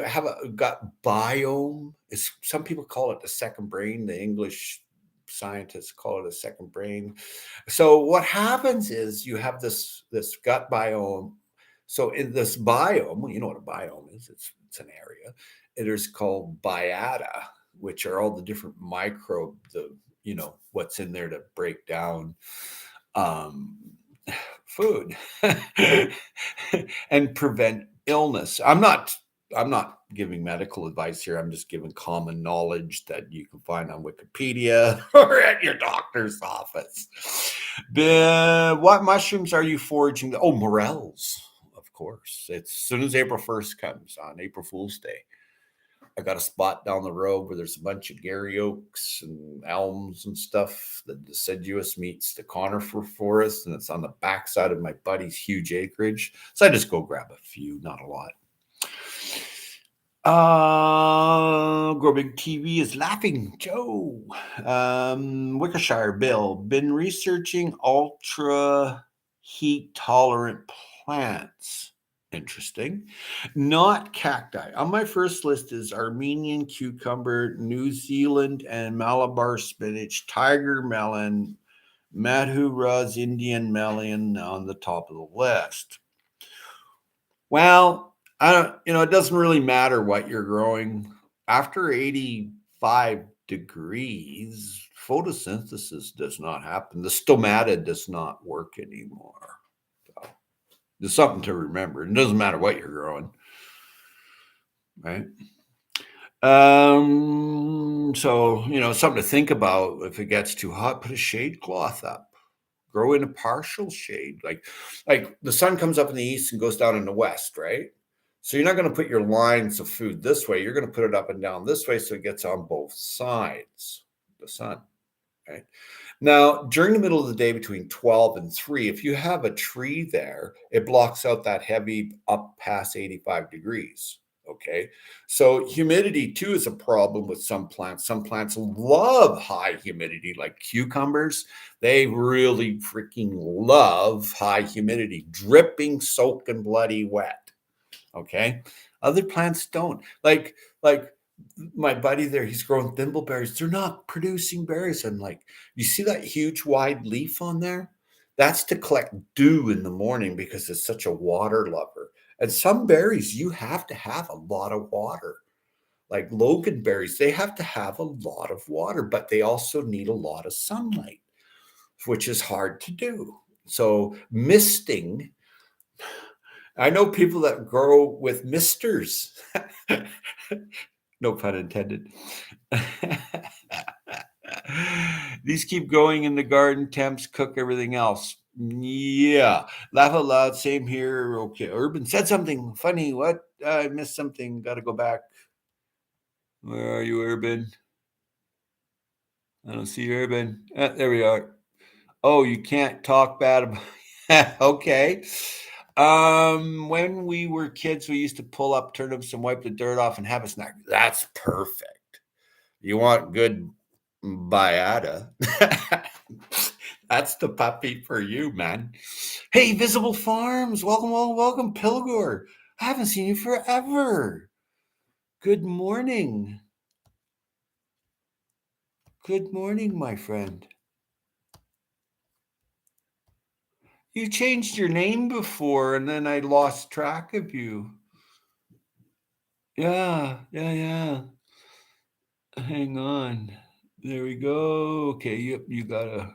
have a gut biome. It's, some people call it the second brain. The English scientists call it a second brain. So what happens is you have this gut biome. So in this biome, well, you know what a biome is? It's an area. It is called biota, which are all the different microbe, what's in there to break down um, food and prevent illness. I'm not giving medical advice here. I'm just giving common knowledge that you can find on Wikipedia or at your doctor's office. What mushrooms are you foraging? Oh, morels, of course. It's as soon as April 1st comes on April Fool's Day. I got a spot down the road where there's a bunch of Gary oaks and elms and stuff. The deciduous meets the conifer forest, and it's on the backside of my buddy's huge acreage. So I just go grab a few, not a lot. Growbig TV is laughing. Joe. Wickershire Bill. Been researching ultra heat tolerant plants. Interesting. Not cacti. On my first list is Armenian cucumber, New Zealand and Malabar spinach, tiger melon, Madhura's Indian melon on the top of the list. Well, I don't, it doesn't really matter what you're growing. After 85 degrees, photosynthesis does not happen. The stomata does not work anymore. So there's something to remember. It doesn't matter what you're growing, right? So, something to think about. If it gets too hot, put a shade cloth up. Grow in a partial shade. Like the sun comes up in the east and goes down in the west, right? So you're not going to put your lines of food this way. You're going to put it up and down this way so it gets on both sides of the sun, right? Now, during the middle of the day between 12 and 3, if you have a tree there, it blocks out that heavy up past 85 degrees. Okay. So humidity too is a problem with some plants. Some plants love high humidity, like cucumbers. They really freaking love high humidity, dripping, soaking, bloody wet. Okay. Other plants don't. Like my buddy there, he's growing thimbleberries. They're not producing berries. I'm like, you see that huge wide leaf on there? That's to collect dew in the morning because it's such a water lover. And some berries, you have to have a lot of water. Like loganberries, they have to have a lot of water, but they also need a lot of sunlight, which is hard to do. So misting, I know people that grow with misters. No pun intended. These keep going in the garden, temps cook everything else. Yeah, laugh out loud. Same here. Okay, Urban said something funny. What? I missed something. Got to go back. Where are you, Urban? I don't see Urban. There we are. Oh, you can't talk bad about. Okay. When we were kids, we used to pull up turnips and wipe the dirt off and have a snack. That's perfect. You want good Bayada. That's the puppy for you, man. Hey, Visible Farms. Welcome, welcome, welcome, Pilgor. I haven't seen you forever. Good morning. Good morning, my friend. You changed your name before, and then I lost track of you. Yeah. Hang on. There we go. Okay, yep, you gotta.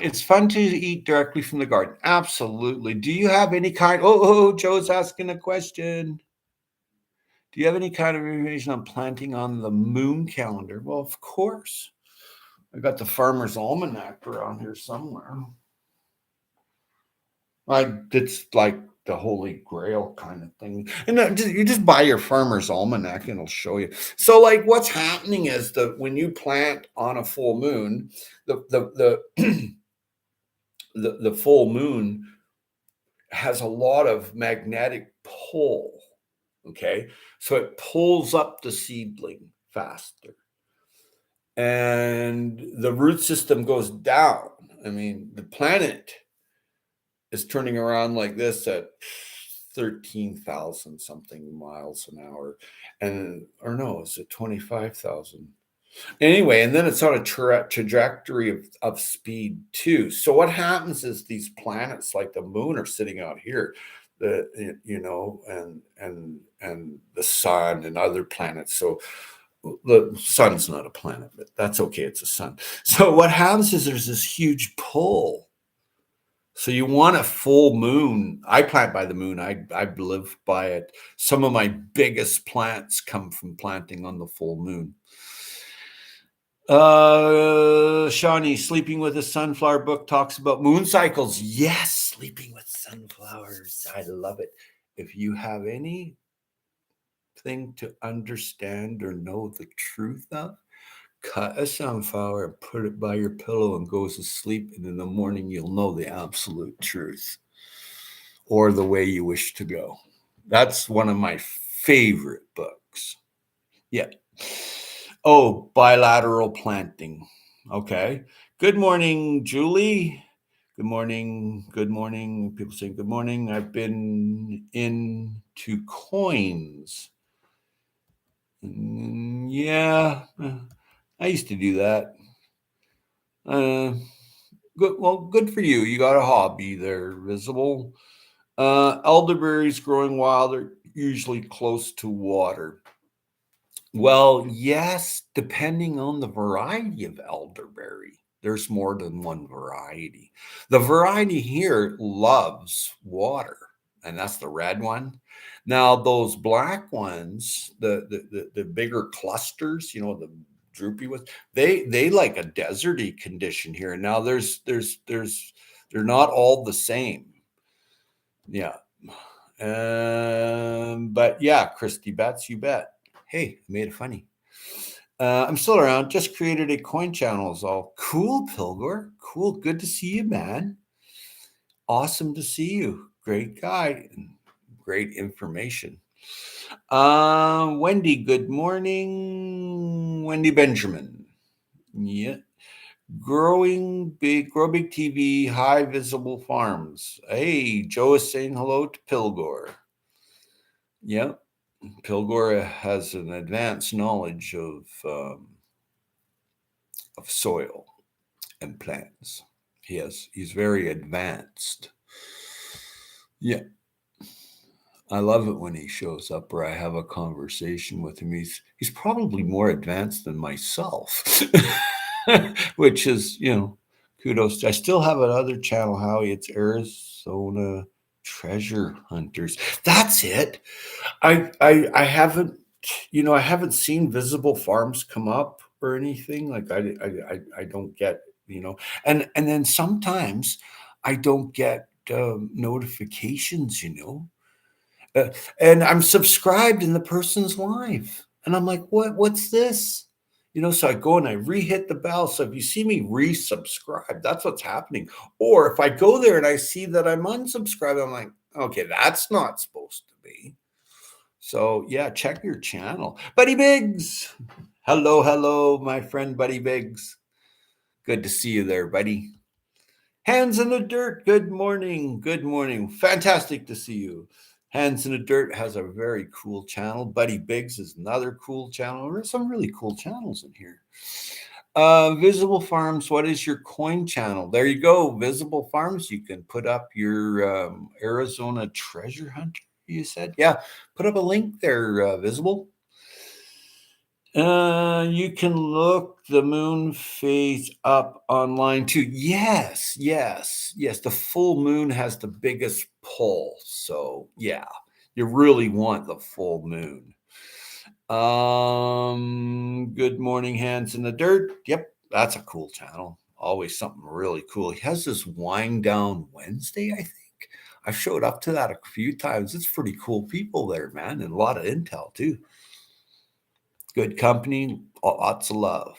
It's fun to eat directly from the garden. Absolutely. Do you have any kind? Joe's asking a question. Do you have any kind of information on planting on the moon calendar? Well, of course. I got the Farmer's Almanac around here somewhere. It's like the holy grail kind of thing. And you just buy your Farmer's Almanac and it'll show you. So like what's happening is that when you plant on a full moon, the the full moon has a lot of magnetic pull. Okay. So it pulls up the seedling faster. And the root system goes down. I mean, the planet is turning around like this at 13,000 something miles an hour. Or no, is it 25,000? Anyway, and then it's on a trajectory of speed too. So what happens is these planets like the moon are sitting out here, and the sun and other planets. So the sun's not a planet, but that's okay. It's a sun. So what happens is there's this huge pull. So you want a full moon. I plant by the moon. I live by it. Some of my biggest plants come from planting on the full moon. Shawnee, Sleeping with a Sunflower book talks about moon cycles. Yes, Sleeping with Sunflowers. I love it. If you have anything to understand or know the truth of, cut a sunflower and put it by your pillow and go to sleep. And in the morning, you'll know the absolute truth or the way you wish to go. That's one of my favorite books. Yeah. Oh, bilateral planting. Okay. Good morning, Julie. Good morning. Good morning. People saying good morning. I've been into coins. Yeah, I used to do that. Good. Well, good for you. You got a hobby there, Visible. Elderberries growing wild are usually close to water. Well, yes, depending on the variety of elderberry. There's more than one variety. The variety here loves water, and that's the red one. Now, those black ones, the bigger clusters, the droopy ones, they like a deserty condition here. Now, they're not all the same. Yeah. But yeah, Christy Betts, you bet. Hey, I made it funny. I'm still around. Just created a coin channel is all. Cool, Pilgor. Cool. Good to see you, man. Awesome to see you. Great guy. Great information. Wendy, good morning. Wendy Benjamin. Yeah. Grow Big TV, High Visible Farms. Hey, Joe is saying hello to Pilgor. Yeah, Pilgore has an advanced knowledge of soil and plants. He's very advanced. Yeah, I love it when he shows up or I have a conversation with him. He's probably more advanced than myself, which is, kudos. I still have another channel, Howie. It's Arizona Treasure Hunters. That's it. I haven't, I haven't seen Visible Farms come up or anything. Like I don't get, and then sometimes I don't get notifications, uh, and I'm subscribed in the person's live, and I'm like, what's this? So I go and I re-hit the bell. So if you see me resubscribe, that's what's happening. Or if I go there and I see that I'm unsubscribed, I'm like, okay, that's not supposed to be. So yeah, check your channel. Buddy Biggs. Hello, hello, my friend Buddy Biggs. Good to see you there, buddy. Hands in the Dirt. Good morning. Good morning. Fantastic to see you. Hands in the Dirt has a very cool channel. Buddy Biggs is another cool channel. There's some really cool channels in here. Visible Farms, what is your coin channel? There you go. Visible Farms, you can put up your Arizona treasure hunter, you said? Yeah, put up a link there, Visible. You can look the moon phase up online too. Yes, yes, yes. The full moon has the biggest pull. So yeah, you really want the full moon. Good morning, Hands in the Dirt. Yep, that's a cool channel. Always something really cool. He has this Wind Down Wednesday, I think. I showed up to that a few times. It's pretty cool people there, man, and a lot of intel too. Good company, lots of love.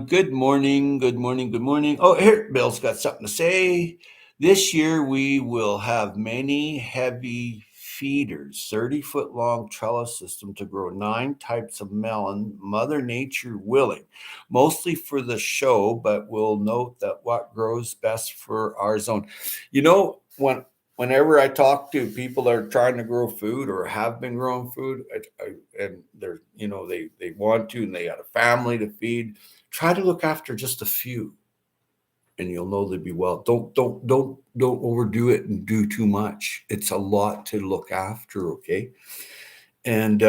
Good morning, good morning, good morning. Oh, here, Bill's got something to say. This year we will have many heavy feeders, 30-foot long trellis system to grow 9 types of melon, Mother Nature willing, mostly for the show, but we'll note that what grows best for our zone. Whenever I talk to people that are trying to grow food or have been growing food, and they're, they want to, and they got a family to feed, try to look after just a few, and you'll know they'll be well. Don't overdo it and do too much. It's a lot to look after, okay? And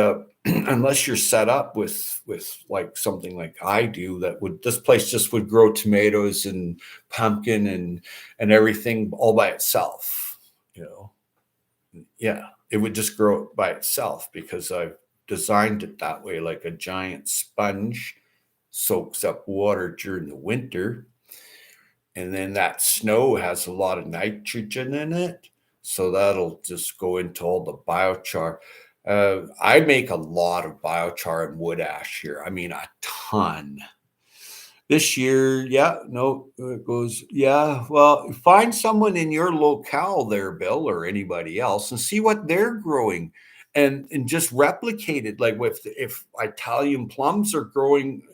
unless you're set up with like something like I do, this place just would grow tomatoes and pumpkin and everything all by itself, yeah, it would just grow by itself because I've designed it that way, like a giant sponge soaks up water during the winter, and then that snow has a lot of nitrogen in it, so that'll just go into all the biochar. I make a lot of biochar and wood ash here. I mean, a ton. This year, yeah, no, it goes, yeah. Well, find someone in your locale there, Bill, or anybody else, and see what they're growing, and just replicate it. Like if Italian plums are growing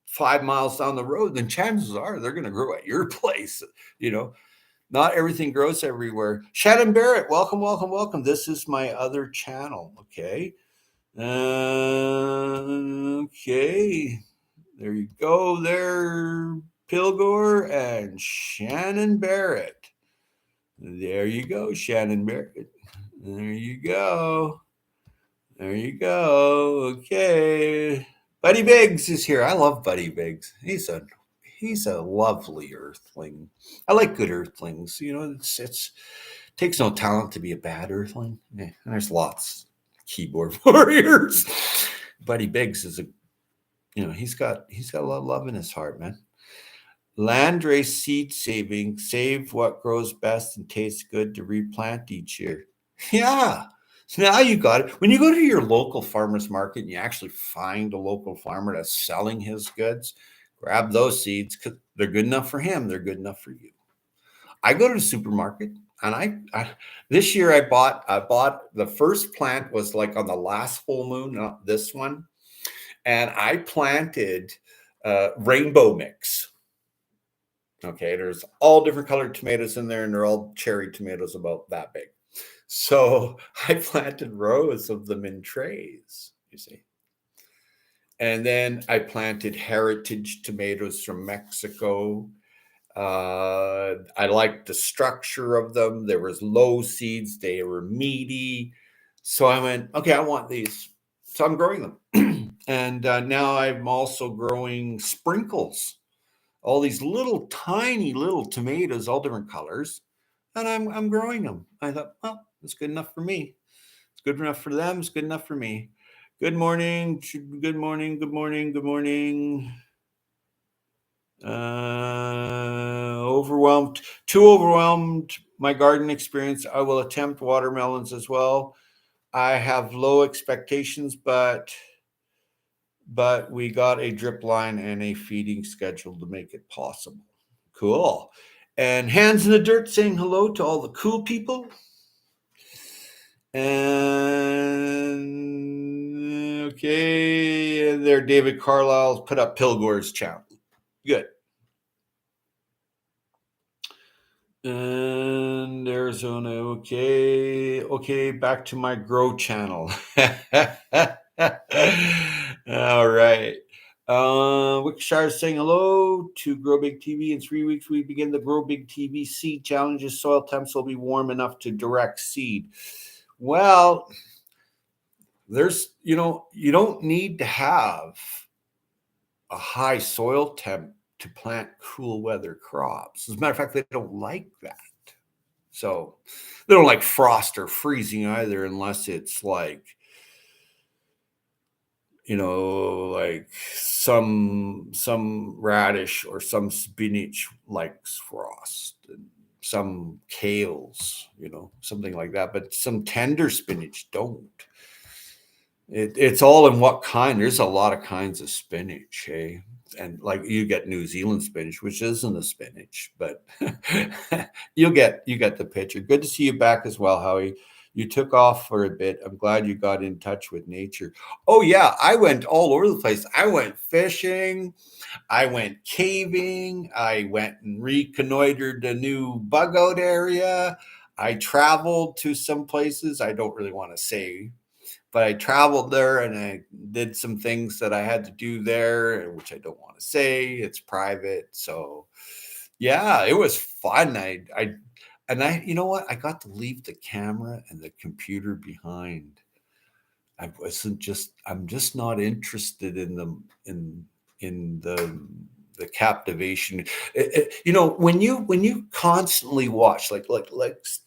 5 miles down the road, then chances are they're going to grow at your place. You know, not everything grows everywhere. Shannon Barrett, welcome, welcome, welcome. This is my other channel. Okay. Okay. There you go, there, Pilgore and Shannon Barrett. There you go, Shannon Barrett. There you go. There you go. Okay. Buddy Biggs is here. I love Buddy Biggs. He's a lovely earthling. I like good earthlings. It's takes no talent to be a bad earthling. Yeah, there's lots keyboard warriors. Buddy Biggs is he's got a lot of love in his heart, man. Landrace seed saving, save what grows best and tastes good to replant each year. Yeah. So now you got it. When you go to your local farmer's market and you actually find a local farmer that's selling his goods, grab those seeds because they're good enough for him. They're good enough for you. I go to the supermarket and I this year I bought the first plant was like on the last full moon, not this one, and I planted rainbow mix. Okay, there's all different colored tomatoes in there, and they're all cherry tomatoes about that big. So I planted rows of them in trays, you see. And then I planted heritage tomatoes from Mexico. I liked the structure of them. There was low seeds. They were meaty. So I went, okay, I want these. So I'm growing them. And now I'm also growing sprinkles, all these little tiny little tomatoes, all different colors. And I'm growing them. I thought, well, it's good enough for me. It's good enough for them. It's good enough for me. Good morning. Good morning. Good morning. Good morning. Overwhelmed. Too overwhelmed. My garden experience. I will attempt watermelons as well. I have low expectations, but we got a drip line and a feeding schedule to make it possible. Cool. And hands in the dirt saying hello to all the cool people. And okay, there, David Carlisle put up Pilgor's channel. Good. And Arizona, okay, back to my grow channel. All right. Wickshire is saying hello to Grow Big TV. In 3 weeks, we begin the Grow Big TV seed challenges. Soil temps will be warm enough to direct seed. Well, there's, you don't need to have a high soil temp to plant cool weather crops. As a matter of fact, they don't like that. So they don't like frost or freezing either, unless it's like, like some radish or some spinach likes frost, and some kales, something like that. But some tender spinach don't. It's all in what kind. There's a lot of kinds of spinach, hey? And like you get New Zealand spinach, which isn't a spinach, but you get the picture. Good to see you back as well, Howie. You took off for a bit. I'm glad you got in touch with nature. Oh yeah, I went all over the place. I went fishing. I went caving. I went and reconnoitered a new bug out area. I traveled to some places I don't really want to say, but I traveled there and I did some things that I had to do there, which I don't want to say. It's private. So yeah, it was fun. You know what? I got to leave the camera and the computer behind. I'm just not interested in the captivation. When you constantly watch, like let's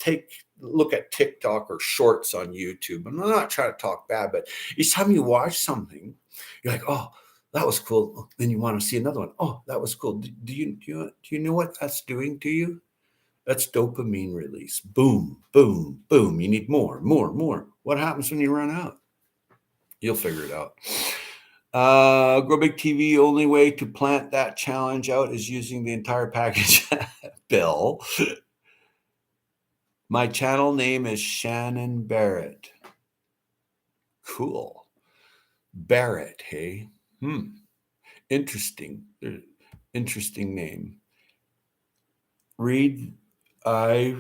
look at TikTok or shorts on YouTube. I'm not trying to talk bad, but each time you watch something, you're like, oh, that was cool. Then you want to see another one. Oh, that was cool. Do you know what that's doing to you? That's dopamine release. Boom, boom, boom. You need more, more, more. What happens when you run out? You'll figure it out. Grow Big TV, only way to plant that challenge out is using the entire package. Bill. My channel name is Shannon Barrett. Cool. Barrett, hey? Interesting. Interesting name. I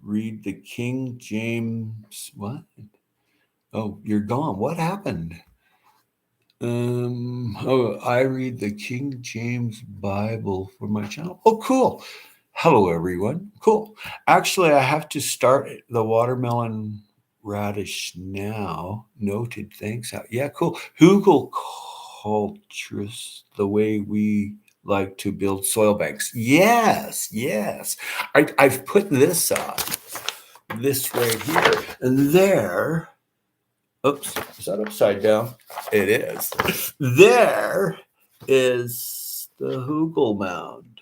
read the King James. What? Oh, you're gone. What happened? I read the King James Bible for my channel. Oh, cool. Hello, everyone. Cool. Actually, I have to start the watermelon radish now. Noted. Thanks. Yeah, cool. Hugel cultures, the way we like to build soil banks. Yes, yes. I've put this right here, and there. Oops, is that upside down? It is. There is the Hugel mound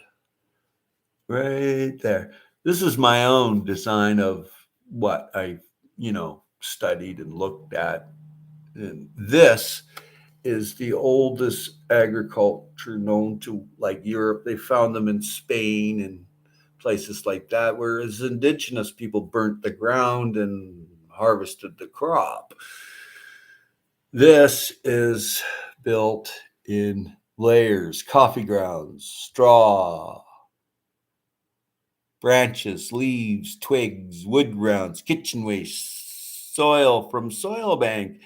right there. This is my own design of what I, studied and looked at. And this is the oldest agriculture known to like Europe. They found them in Spain and places like that, whereas indigenous people burnt the ground and harvested the crop. This is built in layers: coffee grounds, straw, branches, leaves, twigs, wood rounds, kitchen waste, soil from soil bank.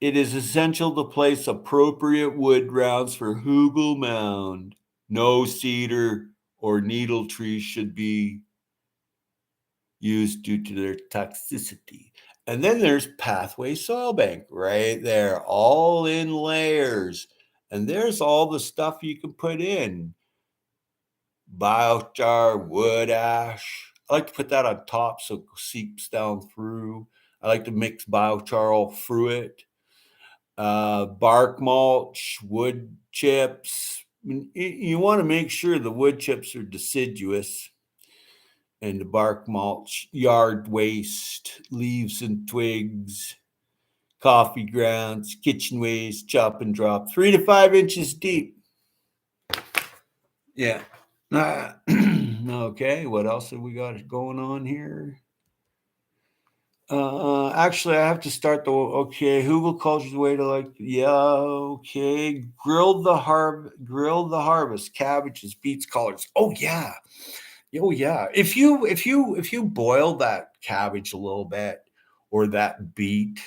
It is essential to place appropriate wood rounds for hugel mound. No cedar or needle trees should be used due to their toxicity. And then there's pathway soil bank right there, all in layers. And there's all the stuff you can put in. Biochar, wood ash. I like to put that on top so it seeps down through. I like to mix biochar all through it. Bark mulch, wood chips. You want to make sure the wood chips are deciduous, and the bark mulch, yard waste, leaves and twigs, coffee grounds, kitchen waste, chop and drop, 3 to 5 inches deep. Yeah. Okay, what else have we got going on here? Actually, I have to start the hugel culture's way to grill the harvest, cabbages, beets, collards. Oh yeah. If you boil that cabbage a little bit, or that beet,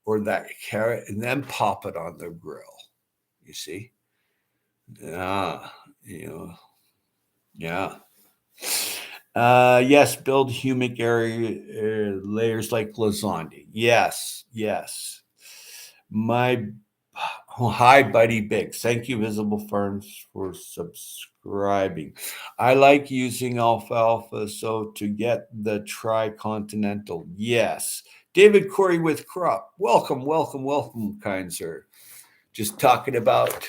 or that carrot, and then pop it on the grill, you see. Yeah. Yes, build humic area layers like lasagna. Yes. Hi, Buddy Biggs. Thank you, Visible Farms, for subscribing. I like using alfalfa to get the tri-continental. Yes. David Corey with Crop. Welcome, kind sir. Just talking about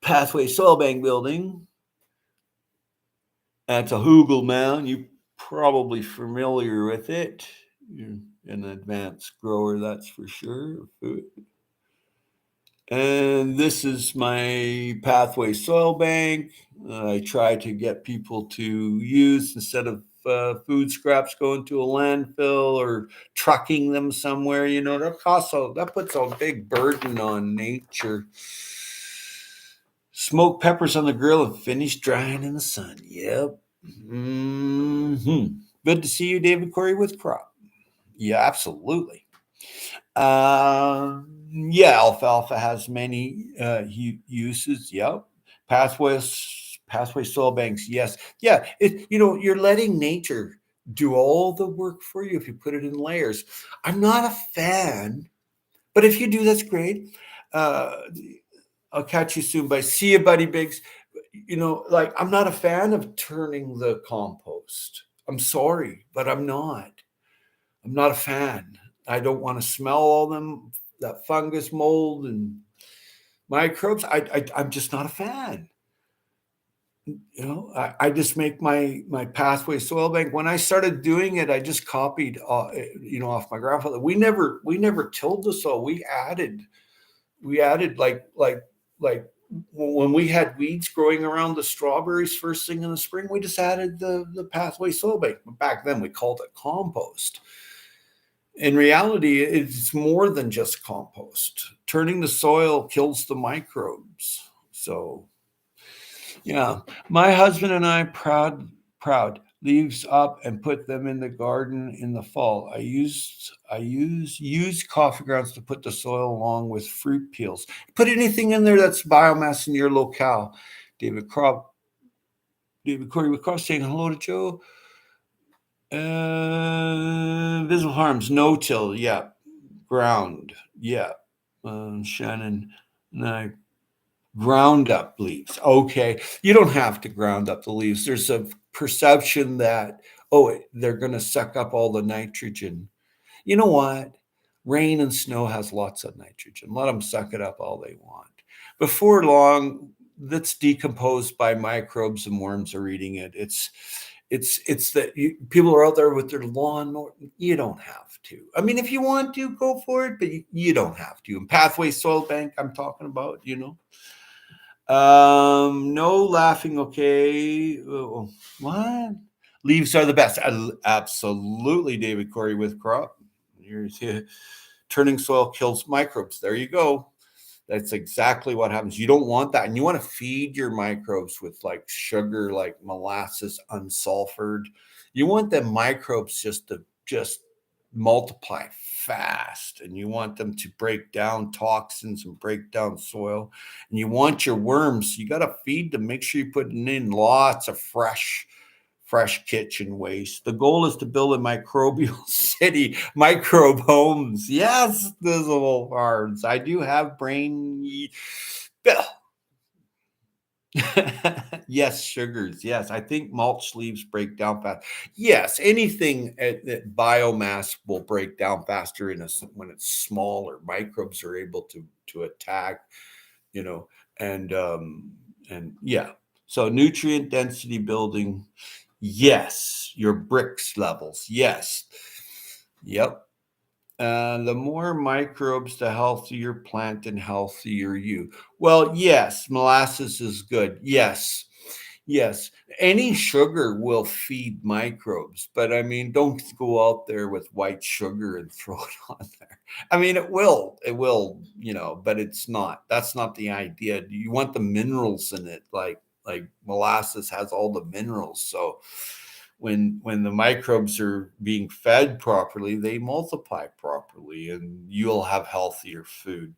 pathway soil bank building. That's a hugel mound. You're probably familiar with it. You're an advanced grower, that's for sure. And this is my pathway soil bank. I try to get people to use, instead of food scraps going to a landfill or trucking them somewhere. That puts a big burden on nature. Smoked peppers on the grill and finish drying in the sun. Yep. Good to see you, David Corey with Crop. Yeah, absolutely. Alfalfa has many uses. Yep. Pathway soil banks. Yes. Yeah. You're letting nature do all the work for you if you put it in layers. I'm not a fan, but if you do, that's great. I'll catch you soon. Bye. See you, Buddy Biggs. I'm not a fan of turning the compost. I'm sorry, but I'm not. I'm not a fan. I don't want to smell all that fungus, mold, and microbes. I'm just not a fan. I just make my pathway soil bank. When I started doing it, I just copied, off my grandfather. We never tilled the soil. We added like when we had weeds growing around the strawberries first thing in the spring, we just added the pathway soil bank. Back then we called it compost. In reality, it's more than just compost. Turning the soil kills the microbes. So, yeah, my husband and I proud leaves up and put them in the garden in the fall. I use coffee grounds to put the soil along with fruit peels. Put anything in there that's biomass in your locale. David Corey with Crop saying hello to Joe. Visible harms, no till, yeah. Ground, yeah. Shannon and I ground up leaves. Okay, you don't have to ground up the leaves. There's a perception that, they're going to suck up all the nitrogen. You know what? Rain and snow has lots of nitrogen. Let them suck it up all they want. Before long, that's decomposed by microbes and worms are eating it. It's that people are out there with their lawnmower. You don't have to. I mean, if you want to, go for it, but you don't have to. And pathway soil bank, I'm talking about, No laughing. Okay. What? Leaves are the best. Absolutely, David Corey with Crop. Turning soil kills microbes. There you go. That's exactly what happens. You don't want that. And you want to feed your microbes with like sugar, like molasses, unsulfured. You want the microbes just multiply fast, and you want them to break down toxins and break down soil. And you want your worms, you got to feed them. Make sure you're putting in lots of fresh kitchen waste. The goal is to build a microbial city, microbe homes. Yes, visible farms. I do have brain. Yes, sugars. Yes, I think mulch leaves break down fast. Yes, anything that biomass will break down faster when it's smaller. Microbes are able to attack, you know, and yeah. So nutrient density building. Yes, your bricks levels. Yes. Yep. The more microbes, the healthier plant and healthier you. Well, yes, molasses is good. Yes. Yes. Any sugar will feed microbes, but I mean, don't go out there with white sugar and throw it on there. I mean, it will, but that's not the idea. You want the minerals in it, like molasses has all the minerals. So when the microbes are being fed properly, they multiply properly, and you'll have healthier food.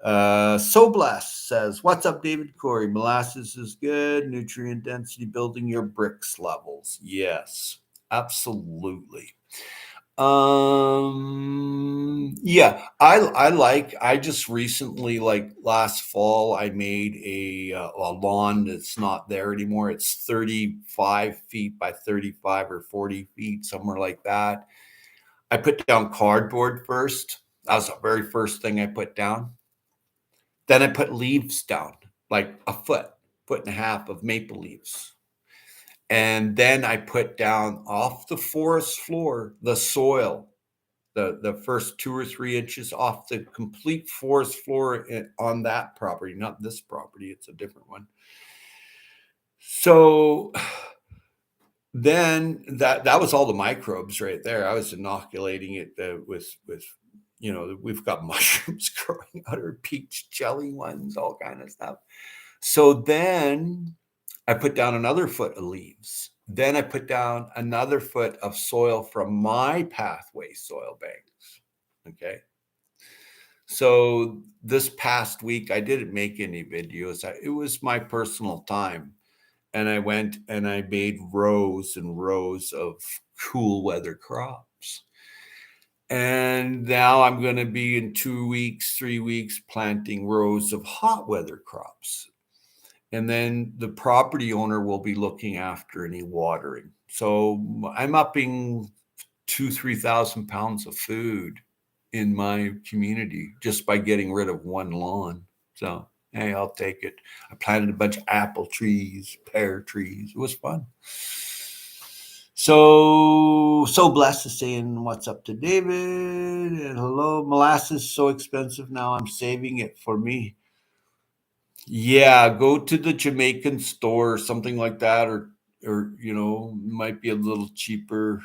So Blessed says, "What's up, David Corey? Molasses is good. Nutrient density building your bricks levels. Yes, absolutely. Yeah, I just recently, like last fall, I made a lawn that's not there anymore. It's 35 feet by 35 or 40 feet, somewhere like that. I put down cardboard first. That was the very first thing I put down. Then I put leaves down, like a foot and a half of maple leaves. And then I put down off the forest floor, the soil, the first 2 or 3 inches off the complete forest floor on that property, not this property. It's a different one. So then that was all the microbes right there. I was inoculating it with we've got mushrooms growing out, or peach jelly ones, all kind of stuff. So then I put down another foot of leaves. Then I put down another foot of soil from my pathway soil banks. Okay. So this past week, I didn't make any videos. It was my personal time. And I went and I made rows and rows of cool weather crops. And now I'm going to be in 2 weeks, 3 weeks planting rows of hot weather crops. And then the property owner will be looking after any watering. So I'm upping 3,000 pounds of food in my community just by getting rid of one lawn. So, hey, I'll take it. I planted a bunch of apple trees, pear trees. It was fun. So Blessed is saying, "What's up to David?" And hello, molasses is so expensive now. I'm saving it for me. Yeah, go to the Jamaican store or something like that, or might be a little cheaper,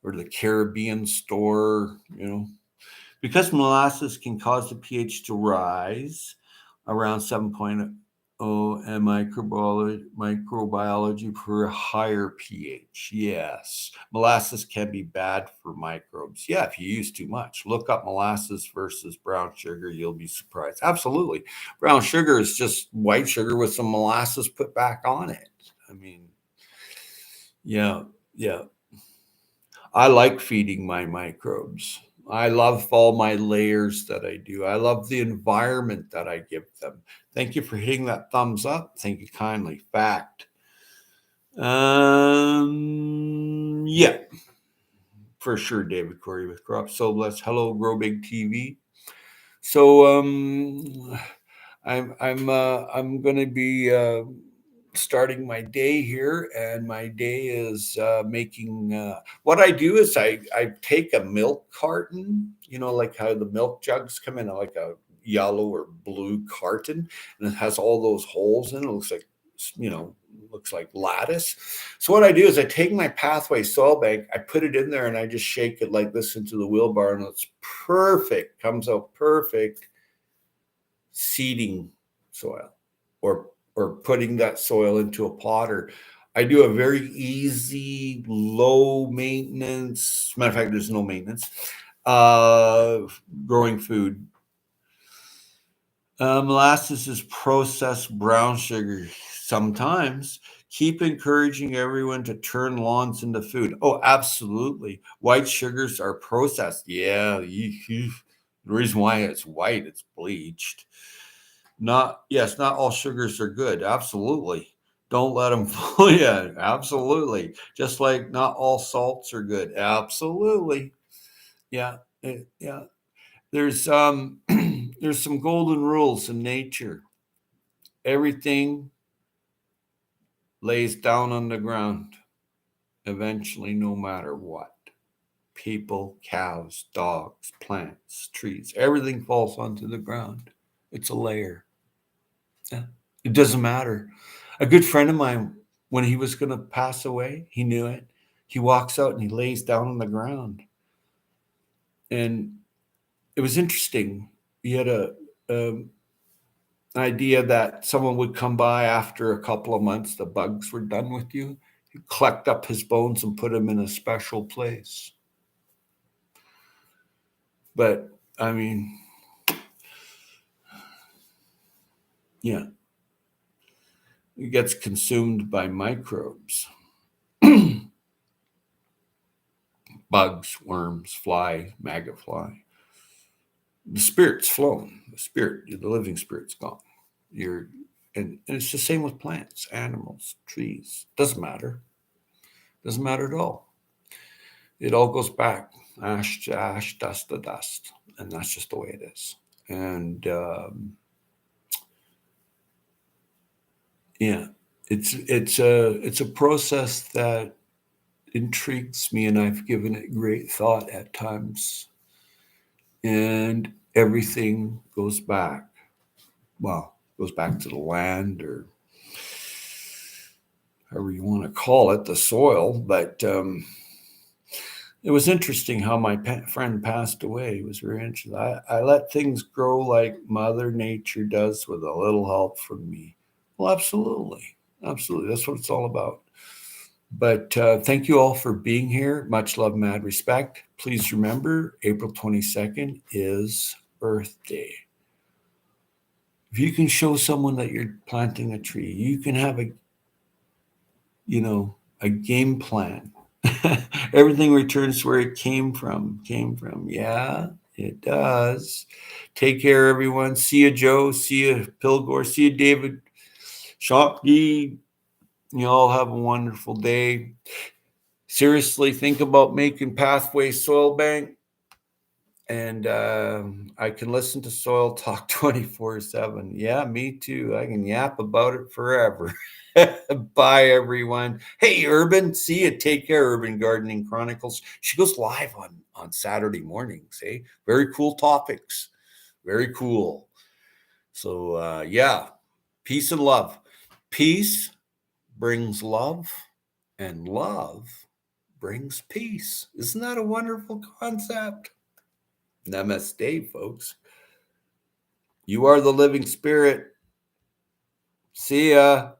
or the Caribbean store, because molasses can cause the pH to rise around 7.0, and microbiology for a higher pH. Yes, molasses can be bad for microbes. Yeah, if you use too much. Look up molasses versus brown sugar. You'll be surprised. Absolutely. Brown sugar is just white sugar with some molasses put back on it. I mean, yeah, yeah. I like feeding my microbes. I love all my layers that I do. I love the environment that I give them. Thank you for hitting that thumbs up. Thank you kindly. Fact. Yeah, for sure, David Corey with Crop So Blessed. Hello, Grow Big TV. So I'm gonna be starting my day here, and my day is making. What I do is I take a milk carton, like how the milk jugs come in like a yellow or blue carton, and it has all those holes in it. It looks like looks like lattice. So what I do is I take my pathway soil bank, I put it in there, and I just shake it like this into the wheelbarrow, and it's perfect. Comes out perfect. seeding soil or putting that soil into a pot, or I do a very easy, low maintenance. Matter of fact, there's no maintenance. Growing food. Molasses is processed brown sugar. Sometimes keep encouraging everyone to turn lawns into food. Oh, absolutely. White sugars are processed. Yeah, the reason why it's white, it's bleached. Not all sugars are good. Absolutely. Don't let them fool you. Absolutely. Just like not all salts are good. Absolutely. Yeah. Yeah. There's there's some golden rules in nature. Everything lays down on the ground eventually, no matter what. People, cows, dogs, plants, trees, everything falls onto the ground. It's a layer. Yeah. It doesn't matter. A good friend of mine, when he was going to pass away, he knew it. He walks out and he lays down on the ground. And it was interesting. He had an idea that someone would come by after a couple of months, the bugs were done with you. He'd collect up his bones and put them in a special place. But I mean, yeah, it gets consumed by microbes. Bugs, worms, fly, maggot fly. The spirit's flown. The living spirit's gone. And it's the same with plants, animals, trees. Doesn't matter. Doesn't matter at all. It all goes back, ash to ash, dust to dust, and that's just the way it is. And yeah, it's a process that intrigues me, and I've given it great thought at times. And everything goes back. Well, goes back to the land, or however you want to call it, the soil. But it was interesting how my friend passed away. It was very interesting. I let things grow like Mother Nature does with a little help from me. Well, absolutely. Absolutely. That's what it's all about. But thank you all for being here. Much love, mad respect. Please remember, April 22nd is Earth Day. If you can show someone that you're planting a tree, you can have a game plan. Everything returns where it came from. Yeah, it does. Take care, everyone. See you, Joe. See you, Pilgor. See you, David. Shopkey. You all have a wonderful day. Seriously, think about making Pathway Soil Bank. And I can listen to Soil Talk 24/7. Yeah, me too. I can yap about it forever. Bye, everyone. Hey, Urban. See you. Take care, Urban Gardening Chronicles. She goes live on Saturday mornings. Hey, very cool topics. Very cool. So, yeah, peace and love. Peace brings love, and love brings peace. Isn't that a wonderful concept? Namaste, folks. You are the living spirit. See ya.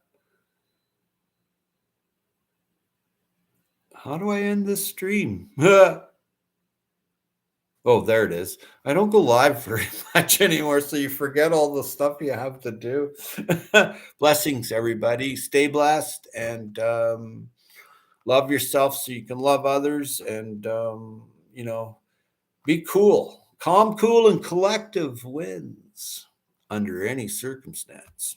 How do I end this stream? Oh, there it is. I don't go live very much anymore, so you forget all the stuff you have to do. Blessings, everybody. Stay blessed and love yourself so you can love others, and be cool. Calm, cool, and collective wins under any circumstance.